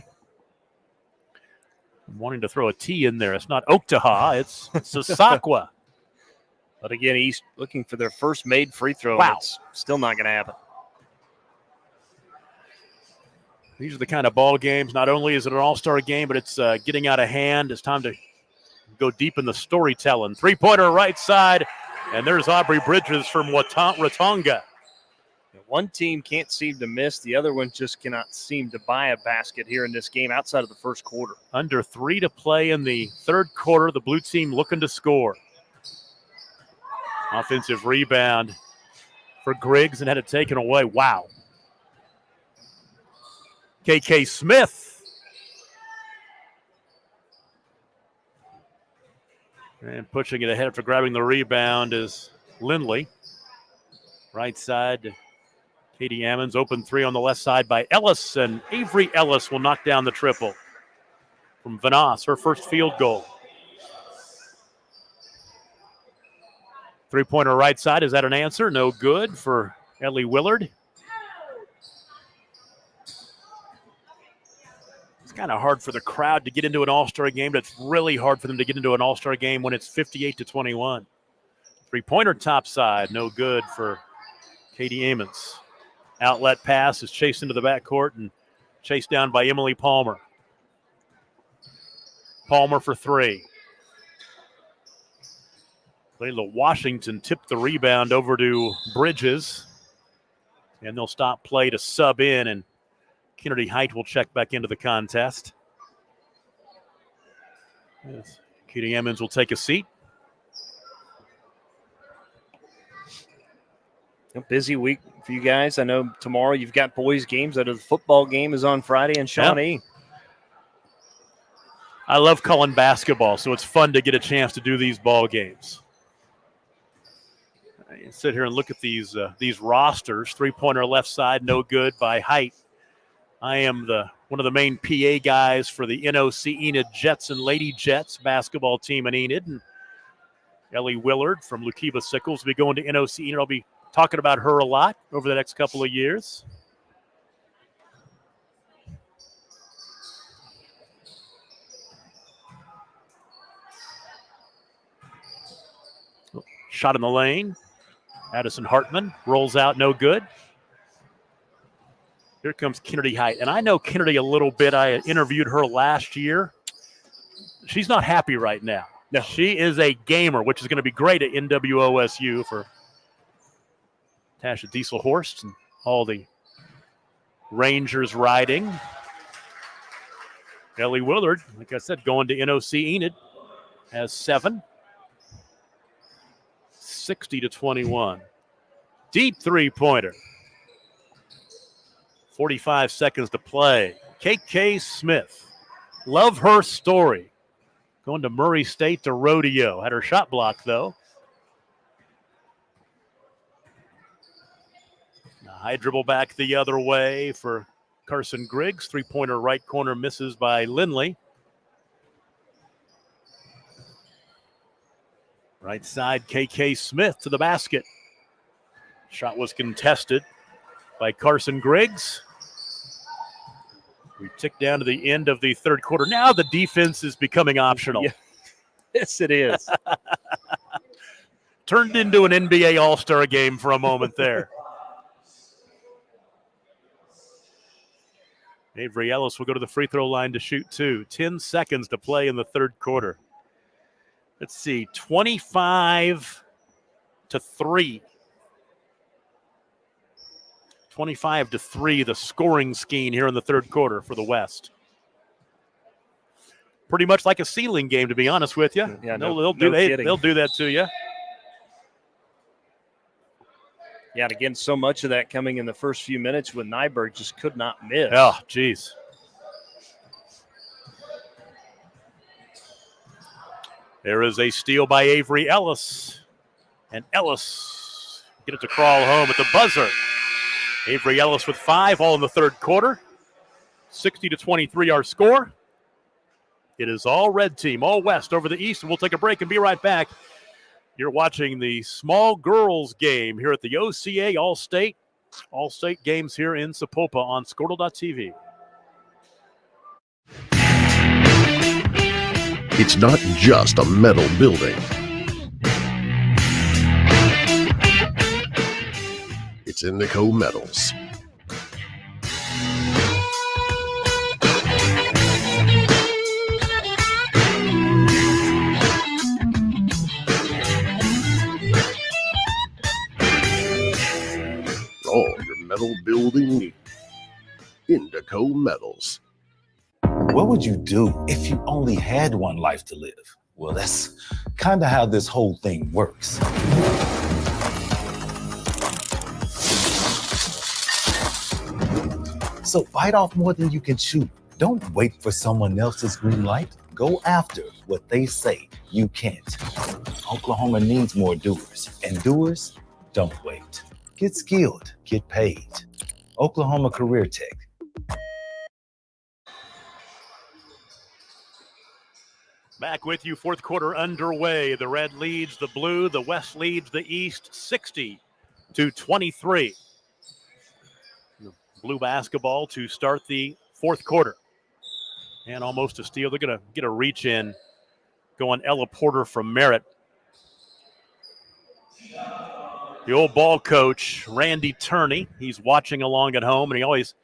I'm wanting to throw a T in there. It's not Oktaha, it's Sasakwa. But again, East looking for their first made free throw. Wow. It's still not going to happen. These are the kind of ball games. Not only is it an all-star game, but it's getting out of hand. It's time to go deep in the storytelling. Three-pointer right side, and there's Aubrey Bridges from Watonga. One team can't seem to miss. The other one just cannot seem to buy a basket here in this game outside of the first quarter. Under 3 to play in the third quarter. The blue team looking to score. Offensive rebound for Griggs and had it taken away. Wow. KK Smith. And pushing it ahead after grabbing the rebound is Lindley. Right side, Katie Ammons. Open three on the left side by Ellis, and Avery Ellis will knock down the triple from Vanoss, her first field goal. Three-pointer right side, is that an answer? No good for Ellie Willard. It's kind of hard for the crowd to get into an all-star game, but it's really hard for them to get into an all-star game when it's 58-21. Three-pointer top side, no good for Katie Amons. Outlet pass is chased into the backcourt and chased down by Emily Palmer. Palmer for three. Layla Washington tipped the rebound over to Bridges. And they'll stop play to sub in, and Kennedy Height will check back into the contest. Yes. Katie Emmons will take a seat. A busy week for you guys. I know tomorrow you've got boys' games. The football game is on Friday in Shawnee. Yep. I love calling basketball, so it's fun to get a chance to do these ball games. I sit here and look at these rosters. Three-pointer left side, no good by Height. I am one of the main PA guys for the NOC Enid Jets and Lady Jets basketball team in Enid. And Ellie Willard from Lukiba Sickles will be going to NOC Enid. I'll be talking about her a lot over the next couple of years. Shot in the lane. Addison Hartman rolls out, no good. Here comes Kennedy Height. And I know Kennedy a little bit. I interviewed her last year. She's not happy right now. No. She is a gamer, which is going to be great at NWOSU for Tasha Diesel-Horst and all the Rangers riding. Ellie Willard, like I said, going to NOC Enid, has 7. 60-21. Deep three-pointer. 45 seconds to play. KK Smith. Love her story. Going to Murray State to rodeo. Had her shot blocked, though. A high dribble back the other way for Carson Griggs. Three-pointer right corner misses by Lindley. Right side, KK Smith to the basket. Shot was contested by Carson Griggs. We tick down to the end of the third quarter. Now the defense is becoming optional. Yeah. Yes, it is. Turned into an NBA All-Star game for a moment there. Avery Ellis will go to the free throw line to shoot 2. 10 seconds to play in the third quarter. Let's see, 25-3. 25-3, the scoring scheme here in the third quarter for the West. Pretty much like a ceiling game, to be honest with you. Yeah, they'll do that to you. Yeah, and again, so much of that coming in the first few minutes when Nyberg just could not miss. Oh, geez. There is a steal by Avery Ellis. And Ellis get it to crawl home at the buzzer. Avery Ellis with 5, all in the third quarter. 60-23 our score. It is all red team, all West over the East, and we'll take a break and be right back. You're watching the small girls game here at the OCA All-State games here in Sapulpa on Skordle.tv. It's not just a metal building. It's Indico Metals. All your metal building, Indico Metals. What would you do if you only had one life to live? Well, that's kind of how this whole thing works. So bite off more than you can chew. Don't wait for someone else's green light. Go after what they say you can't. Oklahoma needs more doers, and doers don't wait. Get skilled, get paid. Oklahoma Career Tech. Back with you, fourth quarter underway. The red leads the blue, the West leads the East 60-23. Blue basketball to start the fourth quarter. And almost a steal. They're going to get a reach in going Ella Porter from Merritt. The old ball coach, Randy Turney, he's watching along at home, and he always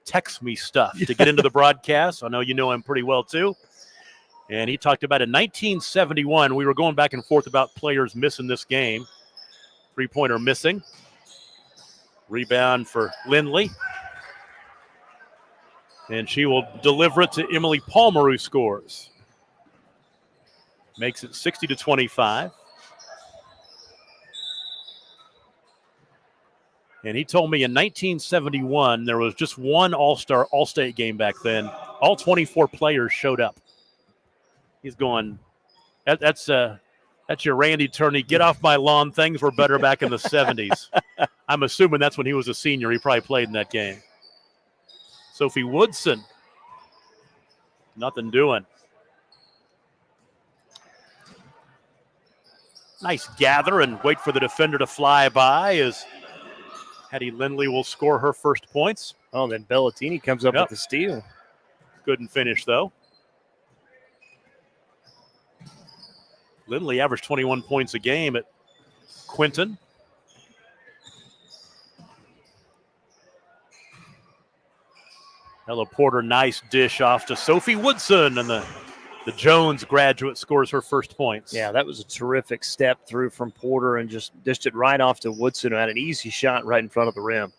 texts me stuff to get into the broadcast. I know you know him pretty well, too. And he talked about in 1971, we were going back and forth about players missing this game. Three-pointer missing. Rebound for Lindley. And she will deliver it to Emily Palmer, who scores. Makes it 60-25. And he told me in 1971, there was just one All-State game back then. All 24 players showed up. He's going, that's your Randy Turney, get off my lawn. Things were better back in the 70s. I'm assuming that's when he was a senior. He probably played in that game. Sophie Woodson, nothing doing. Nice gather and wait for the defender to fly by as Hattie Lindley will score her first points. Oh, then Bellatini comes up with the steal. Couldn't finish, though. Lindley averaged 21 points a game at Quinton. Ella Porter, nice dish off to Sophie Woodson, and the Jones graduate scores her first points. Yeah, that was a terrific step through from Porter and just dished it right off to Woodson, who had an easy shot right in front of the rim.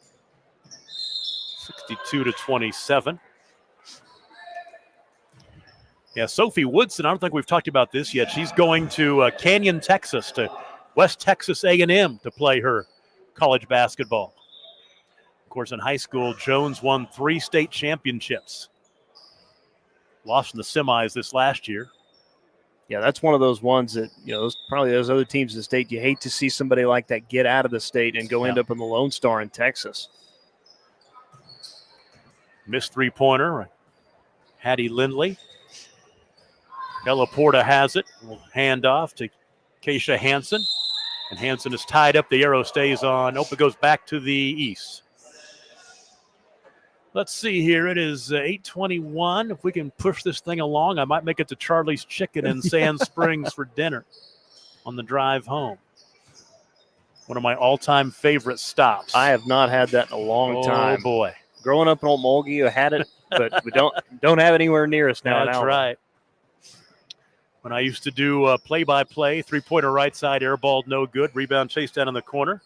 62-27. Yeah, Sophie Woodson, I don't think we've talked about this yet. She's going to Canyon, Texas, to West Texas A&M to play her college basketball. Of course, in high school, Jones won 3 state championships. Lost in the semis this last year. Yeah, that's one of those ones that, probably those other teams in the state, you hate to see somebody like that get out of the state and go end up in the Lone Star in Texas. Missed three-pointer. Hattie Lindley. Ella Porta has it. We'll hand off to Keisha Hansen. And Hansen is tied up. The arrow stays on. It goes back to the east. Let's see here. It is 8:21. If we can push this thing along, I might make it to Charlie's Chicken in Sand Springs for dinner on the drive home. One of my all-time favorite stops. I have not had that in a long time. Oh, boy. Growing up in Old Mulgee, I had it, but we don't have it anywhere near us now. That's right. When I used to do play-by-play, three-pointer right side, airballed no good, rebound chased down in the corner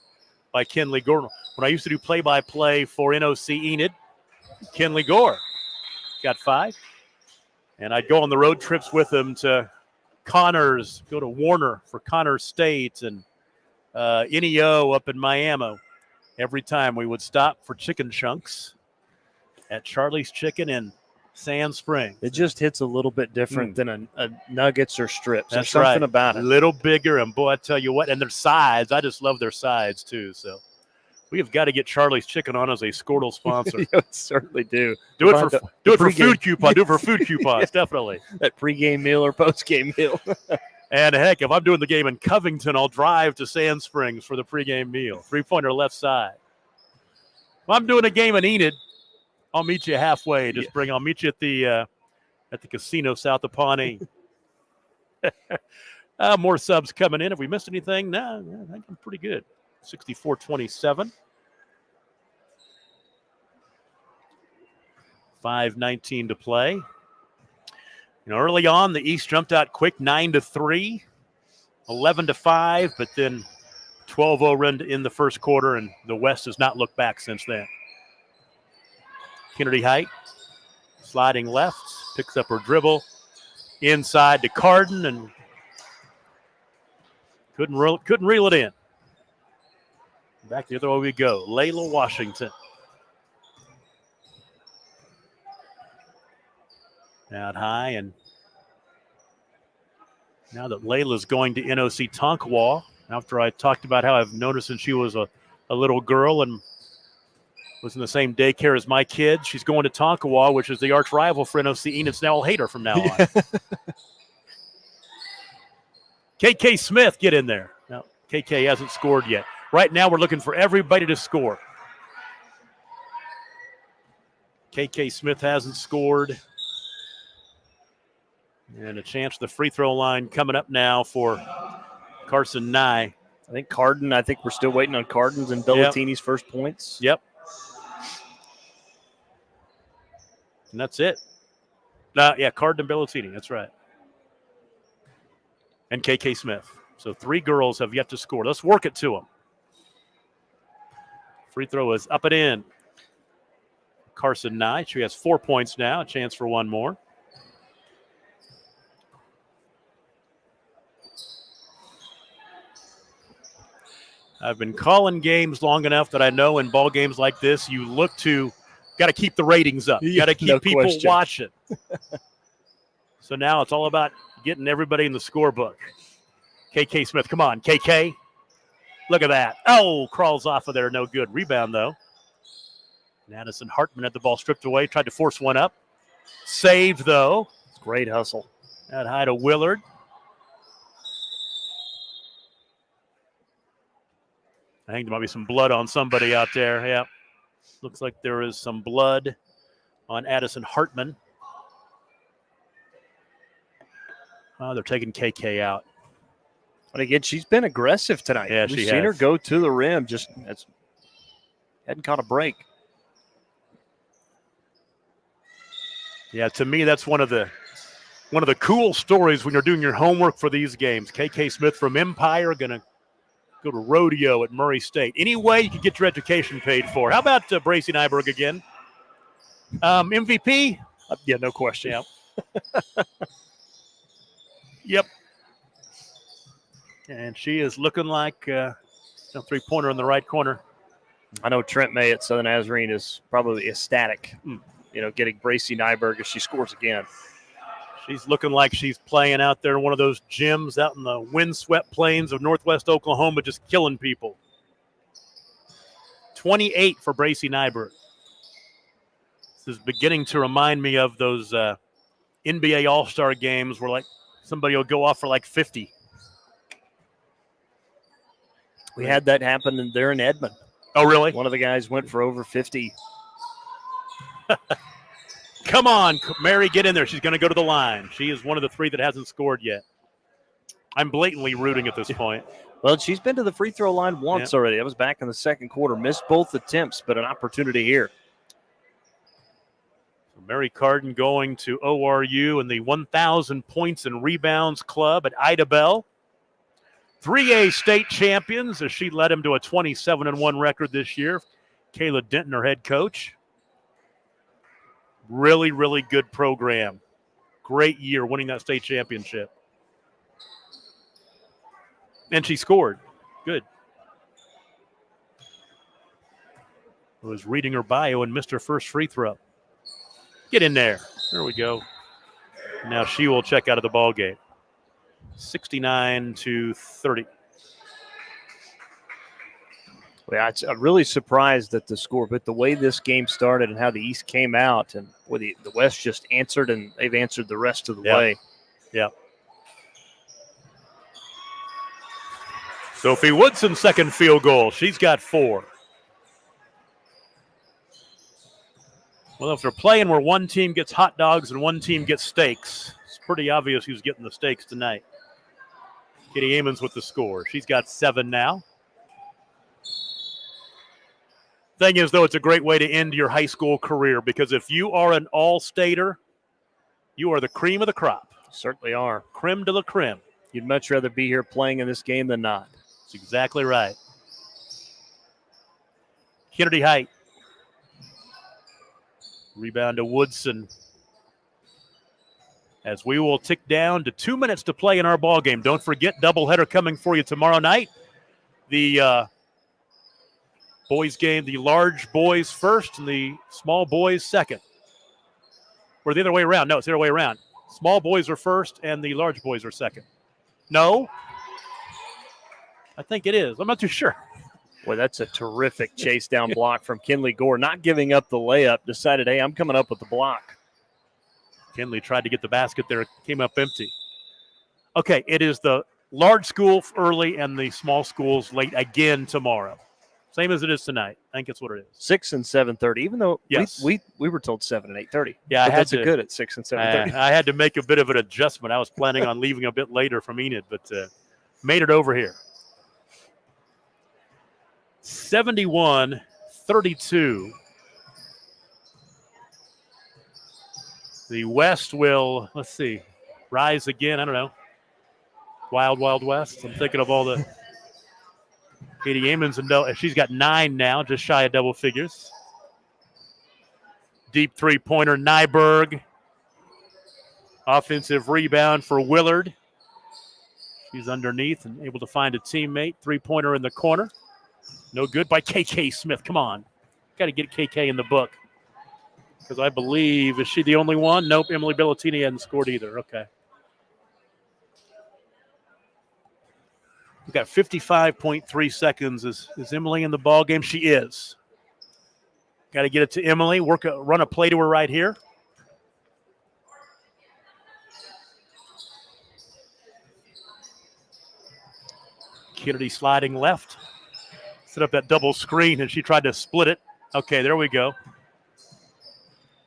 by Kenley Gordon. When I used to do play-by-play for NOC Enid, Kenley Gore got 5. And I'd go on the road trips with him to Connors, go to Warner for Connors State and NEO up in Miami. Every time we would stop for chicken chunks at Charlie's Chicken in Sand Springs. It just hits a little bit different than a nuggets or strips. That's There's something right. about it. A little bigger, and boy, I tell you what, and their sides. I just love their sides too. So we have got to get Charlie's Chicken on as a Skordle sponsor. You certainly do. Do it for food coupons. Do it for food coupons, definitely. That pregame meal or postgame meal. And heck, if I'm doing the game in Covington, I'll drive to Sand Springs for the pregame meal. 3-pointer left side. If I'm doing a game in Enid, I'll meet you halfway. I'll meet you at the casino south of Pawnee. More subs coming in. Have we missed anything? No, I think I'm pretty good. 64-27. 5:19 to play. Early on, the East jumped out quick, 9-3, 11-5, but then 12-0 run in the first quarter, and the West has not looked back since then. Kennedy Height, sliding left, picks up her dribble, inside to Carden, and couldn't reel it in. Back the other way we go. Layla Washington. Out high, and now that Layla's going to NOC Tonkawa, after I talked about how I've known her since she was a little girl and was in the same daycare as my kids, she's going to Tonkawa, which is the arch rival for NOC Enid. Now I'll hate her from now on. KK Smith, get in there. No, KK hasn't scored yet. Right now we're looking for everybody to score. KK Smith hasn't scored. And a chance at the free throw line coming up now for Carson Nye. I think we're still waiting on Carden's and Bellatini's first points. Yep. And that's it. Carden and Bellatini. That's right. And KK Smith. So 3 girls have yet to score. Let's work it to them. Free throw is up and in. Carson Nye. She has 4 points now. A chance for one more. I've been calling games long enough that I know in ball games like this, you look to got to keep the ratings up. You got to keep people watching. So now it's all about getting everybody in the scorebook. KK Smith, come on, KK. Look at that. Oh, crawls off of there. No good. Rebound, though. Addison Hartman had the ball stripped away, tried to force one up. Saved, though. It's great hustle. That high to Willard. I think there might be some blood on somebody out there. Yeah. Looks like there is some blood on Addison Hartman. They're taking KK out. But again, she's been aggressive tonight. Yeah, We've she seen her has. go to the rim. Just hadn't caught a break. Yeah, to me, that's one of the cool stories when you're doing your homework for these games. KK Smith from Empire going to go to rodeo at Murray State. Any way you can get your education paid for. How about Bracy Nyberg again? MVP? Yeah, no question. Yep. Yep. And she is looking like a three-pointer in the right corner. I know Trent May at Southern Nazarene is probably ecstatic, getting Bracy Nyberg if she scores again. She's looking like she's playing out there in one of those gyms out in the windswept plains of northwest Oklahoma, just killing people. 28 for Bracy Nyberg. This is beginning to remind me of those NBA All-Star games where, like, somebody will go off for, like, 50. We had that happen there in Edmond. Oh, really? One of the guys went for over 50. Come on, Mary, get in there. She's going to go to the line. She is one of the three that hasn't scored yet. I'm blatantly rooting at this point. Well, she's been to the free throw line once already. That was back in the second quarter. Missed both attempts, but an opportunity here. So Mary Carden going to ORU in the 1,000 points and rebounds club at Ida Bell. 3A state champions as she led him to a 27-1 record this year. Kayla Denton, her head coach. Really, really good program. Great year winning that state championship. And she scored. Good. I was reading her bio and missed her first free throw. Get in there. There we go. Now she will check out of the ball game. 69-30. Well, I'm really surprised at the score, but the way this game started and how the East came out, and the West just answered, and they've answered the rest of the way. Yeah. Sophie Woodson's second field goal. She's got 4. Well, if they're playing where one team gets hot dogs and one team gets steaks, it's pretty obvious who's getting the steaks tonight. Katie Amons with the score. She's got 7 now. Thing is, though, it's a great way to end your high school career because if you are an all-stater, you are the cream of the crop. Certainly are. Creme de la creme. You'd much rather be here playing in this game than not. That's exactly right. Kennedy Height. Rebound to Woodson. As we will tick down to 2 minutes to play in our ball game. Don't forget, doubleheader coming for you tomorrow night. The boys game, the large boys first and the small boys second. Or the other way around. No, it's the other way around. Small boys are first and the large boys are second. No? I think it is. I'm not too sure. Boy, that's a terrific chase down block from Kinley Gore. Not giving up the layup. Decided, hey, I'm coming up with the block. Kinley tried to get the basket there. Came up empty. Okay, it is the large school early and the small schools late again tomorrow. Same as it is tonight. I think that's what it is. 6 and 7:30. Even though yes. we were told 7 and 8:30. Yeah, but that's good at 6 and 7:30. I had to make a bit of an adjustment. I was planning on leaving a bit later from Enid, but made it over here. 71-32. The West will, let's see, rise again. I don't know. Wild, Wild West. I'm thinking of all the Katie Amons, and she's got 9 now, just shy of double figures. Deep three-pointer, Nyberg. Offensive rebound for Willard. She's underneath and able to find a teammate. Three-pointer in the corner. No good by KK Smith. Come on. Got to get KK in the book. Because I believe, is she the only one? Nope, Emily Bellatini hadn't scored either. Okay. We've got 55.3 seconds. Is Emily in the ball game? She is. Got to get it to Emily. Run a play to her right here. Kennedy sliding left. set up that double screen, and she tried to split it. Okay, there we go.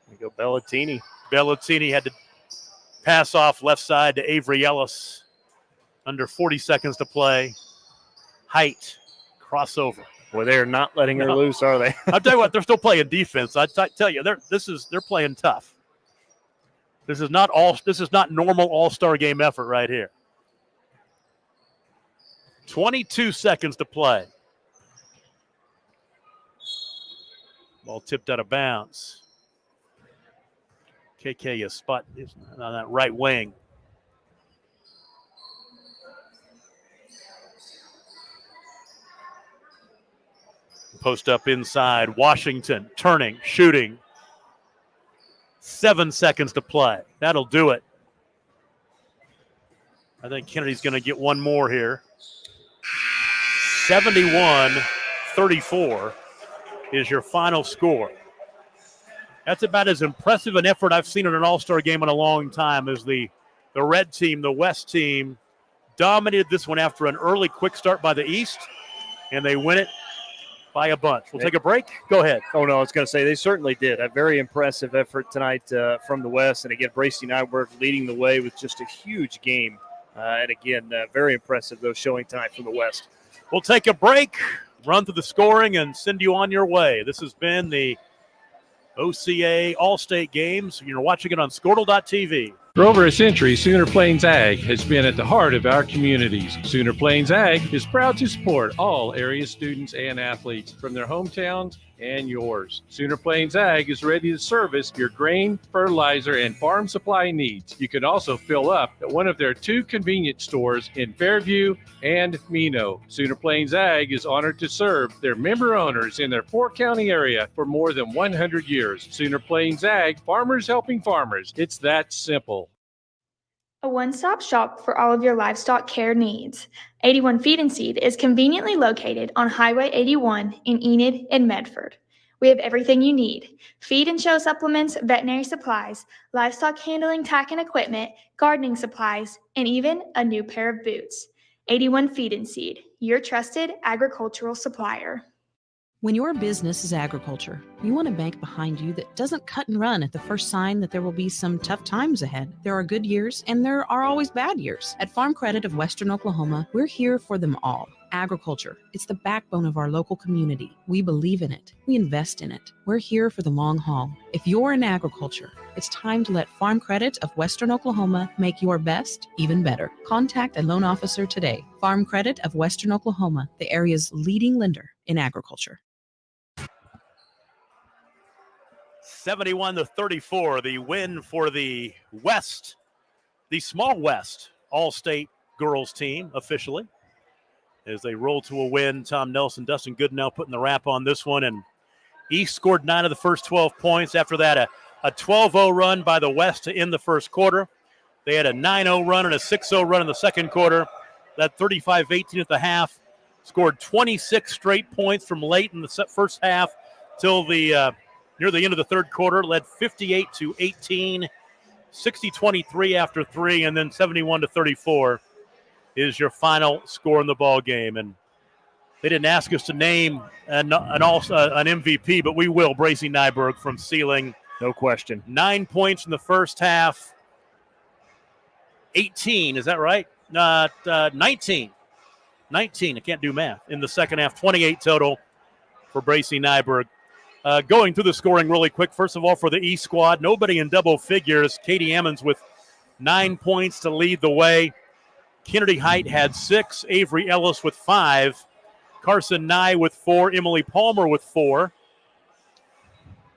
There we go, Bellatini. Bellatini had to pass off left side to Avery Ellis. Under 40 seconds to play. Height, crossover. Boy, they're not letting her loose, are they? I'll tell you what, they're still playing defense. I tell you, they're playing tough. This is not normal all-star game effort right here. 22 seconds to play. Ball tipped out of bounds. KK is spot on that right wing. Post up inside. Washington turning, shooting. 7 seconds to play. That'll do it. I think Kennedy's going to get one more here. 71-34 is your final score. That's about as impressive an effort I've seen in an all-star game in a long time as the red team, the West team, dominated this one after an early quick start by the East, and they win it by a bunch. We'll take a break. Go ahead. Oh, no, I was going to say they certainly did. A very impressive effort tonight from the West. And again, Bracey Nyberg leading the way with just a huge game. And again, very impressive, though, showing tonight from the West. We'll take a break, run through the scoring, and send you on your way. This has been the OCA All-State Games. You're watching it on Skordle.tv. For over a century, Sooner Plains Ag has been at the heart of our communities. Sooner Plains Ag is proud to support all area students and athletes from their hometowns and yours. Sooner Plains Ag is ready to service your grain, fertilizer, and farm supply needs. You can also fill up at one of their 2 convenience stores in Fairview and Mino. Sooner Plains Ag is honored to serve their member owners in their 4-county area for more than 100 years. Sooner Plains Ag, farmers helping farmers. It's that simple. A one-stop shop for all of your livestock care needs. 81 Feed and Seed is conveniently located on Highway 81 in Enid and Medford. We have everything you need: feed and show supplements, veterinary supplies, livestock handling, tack and equipment, gardening supplies, and even a new pair of boots. 81 Feed and Seed, your trusted agricultural supplier. When your business is agriculture, you want a bank behind you that doesn't cut and run at the first sign that there will be some tough times ahead. There are good years and there are always bad years. At Farm Credit of Western Oklahoma, we're here for them all. Agriculture, it's the backbone of our local community. We believe in it. We invest in it. We're here for the long haul. If you're in agriculture, it's time to let Farm Credit of Western Oklahoma make your best even better. Contact a loan officer today. Farm Credit of Western Oklahoma, the area's leading lender in agriculture. 71-34, the win for the West, the Small West All-State girls team officially. As they roll to a win, Tom Nelson, Dustin Goodenow putting the wrap on this one, and East scored 9 of the first 12 points. After that, a 12-0 run by the West to end the first quarter. They had a 9-0 run and a 6-0 run in the second quarter. That 35-18 at the half. Scored 26 straight points from late in the first half till the near the end of the third quarter. Led 58-18, 60-23 after 3, and then 71-34 is your final score in the ball game. And they didn't ask us to name an MVP, but we will. Bracey Nyberg from Sealing. No question. 9 points in the first half. 18, is that right? 19. 19, I can't do math. In the second half, 28 total for Bracey Nyberg. Going through the scoring really quick. First of all, for the East squad, nobody in double figures. Katie Emmons with 9 points to lead the way. Kennedy Height had 6. Avery Ellis with 5. Carson Nye with 4. Emily Palmer with 4.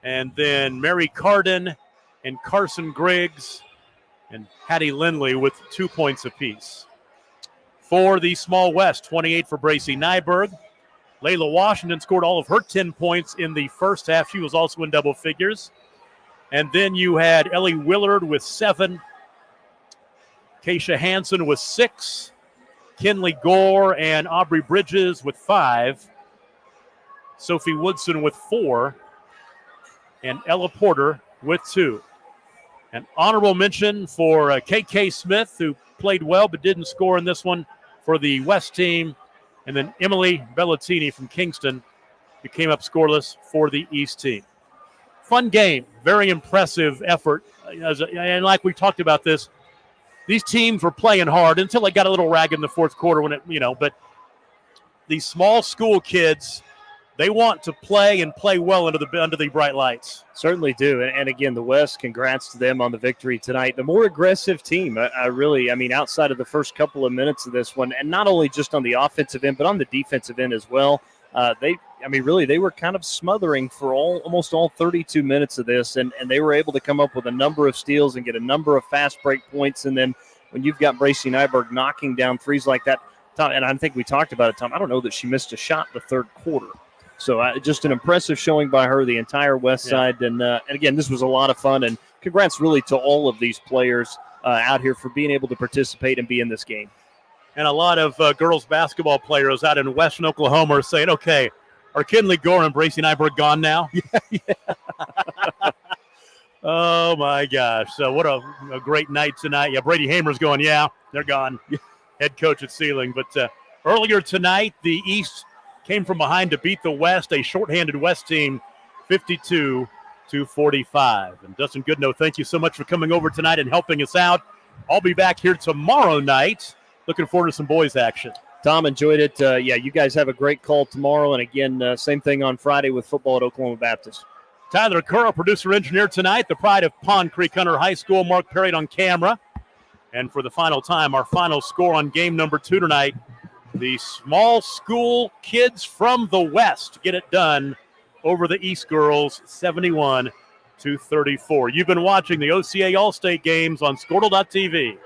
And then Mary Carden and Carson Griggs and Hattie Lindley with 2 points apiece. For the Small West, 28 for Bracey Nyberg. Layla Washington scored all of her 10 points in the first half. She was also in double figures. And then you had Ellie Willard with 7. Keisha Hansen with 6. Kinley Gore and Aubrey Bridges with 5. Sophie Woodson with 4. And Ella Porter with 2. An honorable mention for KK Smith, who played well but didn't score in this one for the West team. and then Emily Bellatini from Kingston, who came up scoreless for the East team. Fun game, very impressive effort. And like we talked about this, these teams were playing hard until they got a little ragged in the fourth quarter when but these small school kids, they want to play and play well under the bright lights. Certainly do. And again, the West, congrats to them on the victory tonight. The more aggressive team, I mean, outside of the first couple of minutes of this one, and not only just on the offensive end, but on the defensive end as well. They were kind of smothering for almost all 32 minutes of this, and they were able to come up with a number of steals and get a number of fast break points. And then when you've got Bracey Nyberg knocking down threes like that, Tom, and I think we talked about it, Tom, I don't know that she missed a shot in the third quarter. So just an impressive showing by her, the entire West Side. And again, this was a lot of fun. And congrats really to all of these players out here for being able to participate and be in this game. And a lot of girls basketball players out in Western Oklahoma are saying, okay, are Kinley Gore and Bracey Nyberg gone now? Oh, my gosh. So what a great night tonight. Yeah, Brady Hamer's going, yeah, they're gone. Head coach at Sealing. But earlier tonight, the East came from behind to beat the West, a shorthanded West team, 52-45. And Dustin Goodnow, thank you so much for coming over tonight and helping us out. I'll be back here tomorrow night. Looking forward to some boys action. Tom, enjoyed it. You guys have a great call tomorrow. And again, same thing on Friday with football at Oklahoma Baptist. Tyler Kerr, producer-engineer tonight, the pride of Pond Creek Hunter High School. Mark Perry on camera. And for the final time, our final score on game number 2 tonight, the small school kids from the West get it done over the East girls, 71-34. You've been watching the OCA All-State games on Skordle.tv.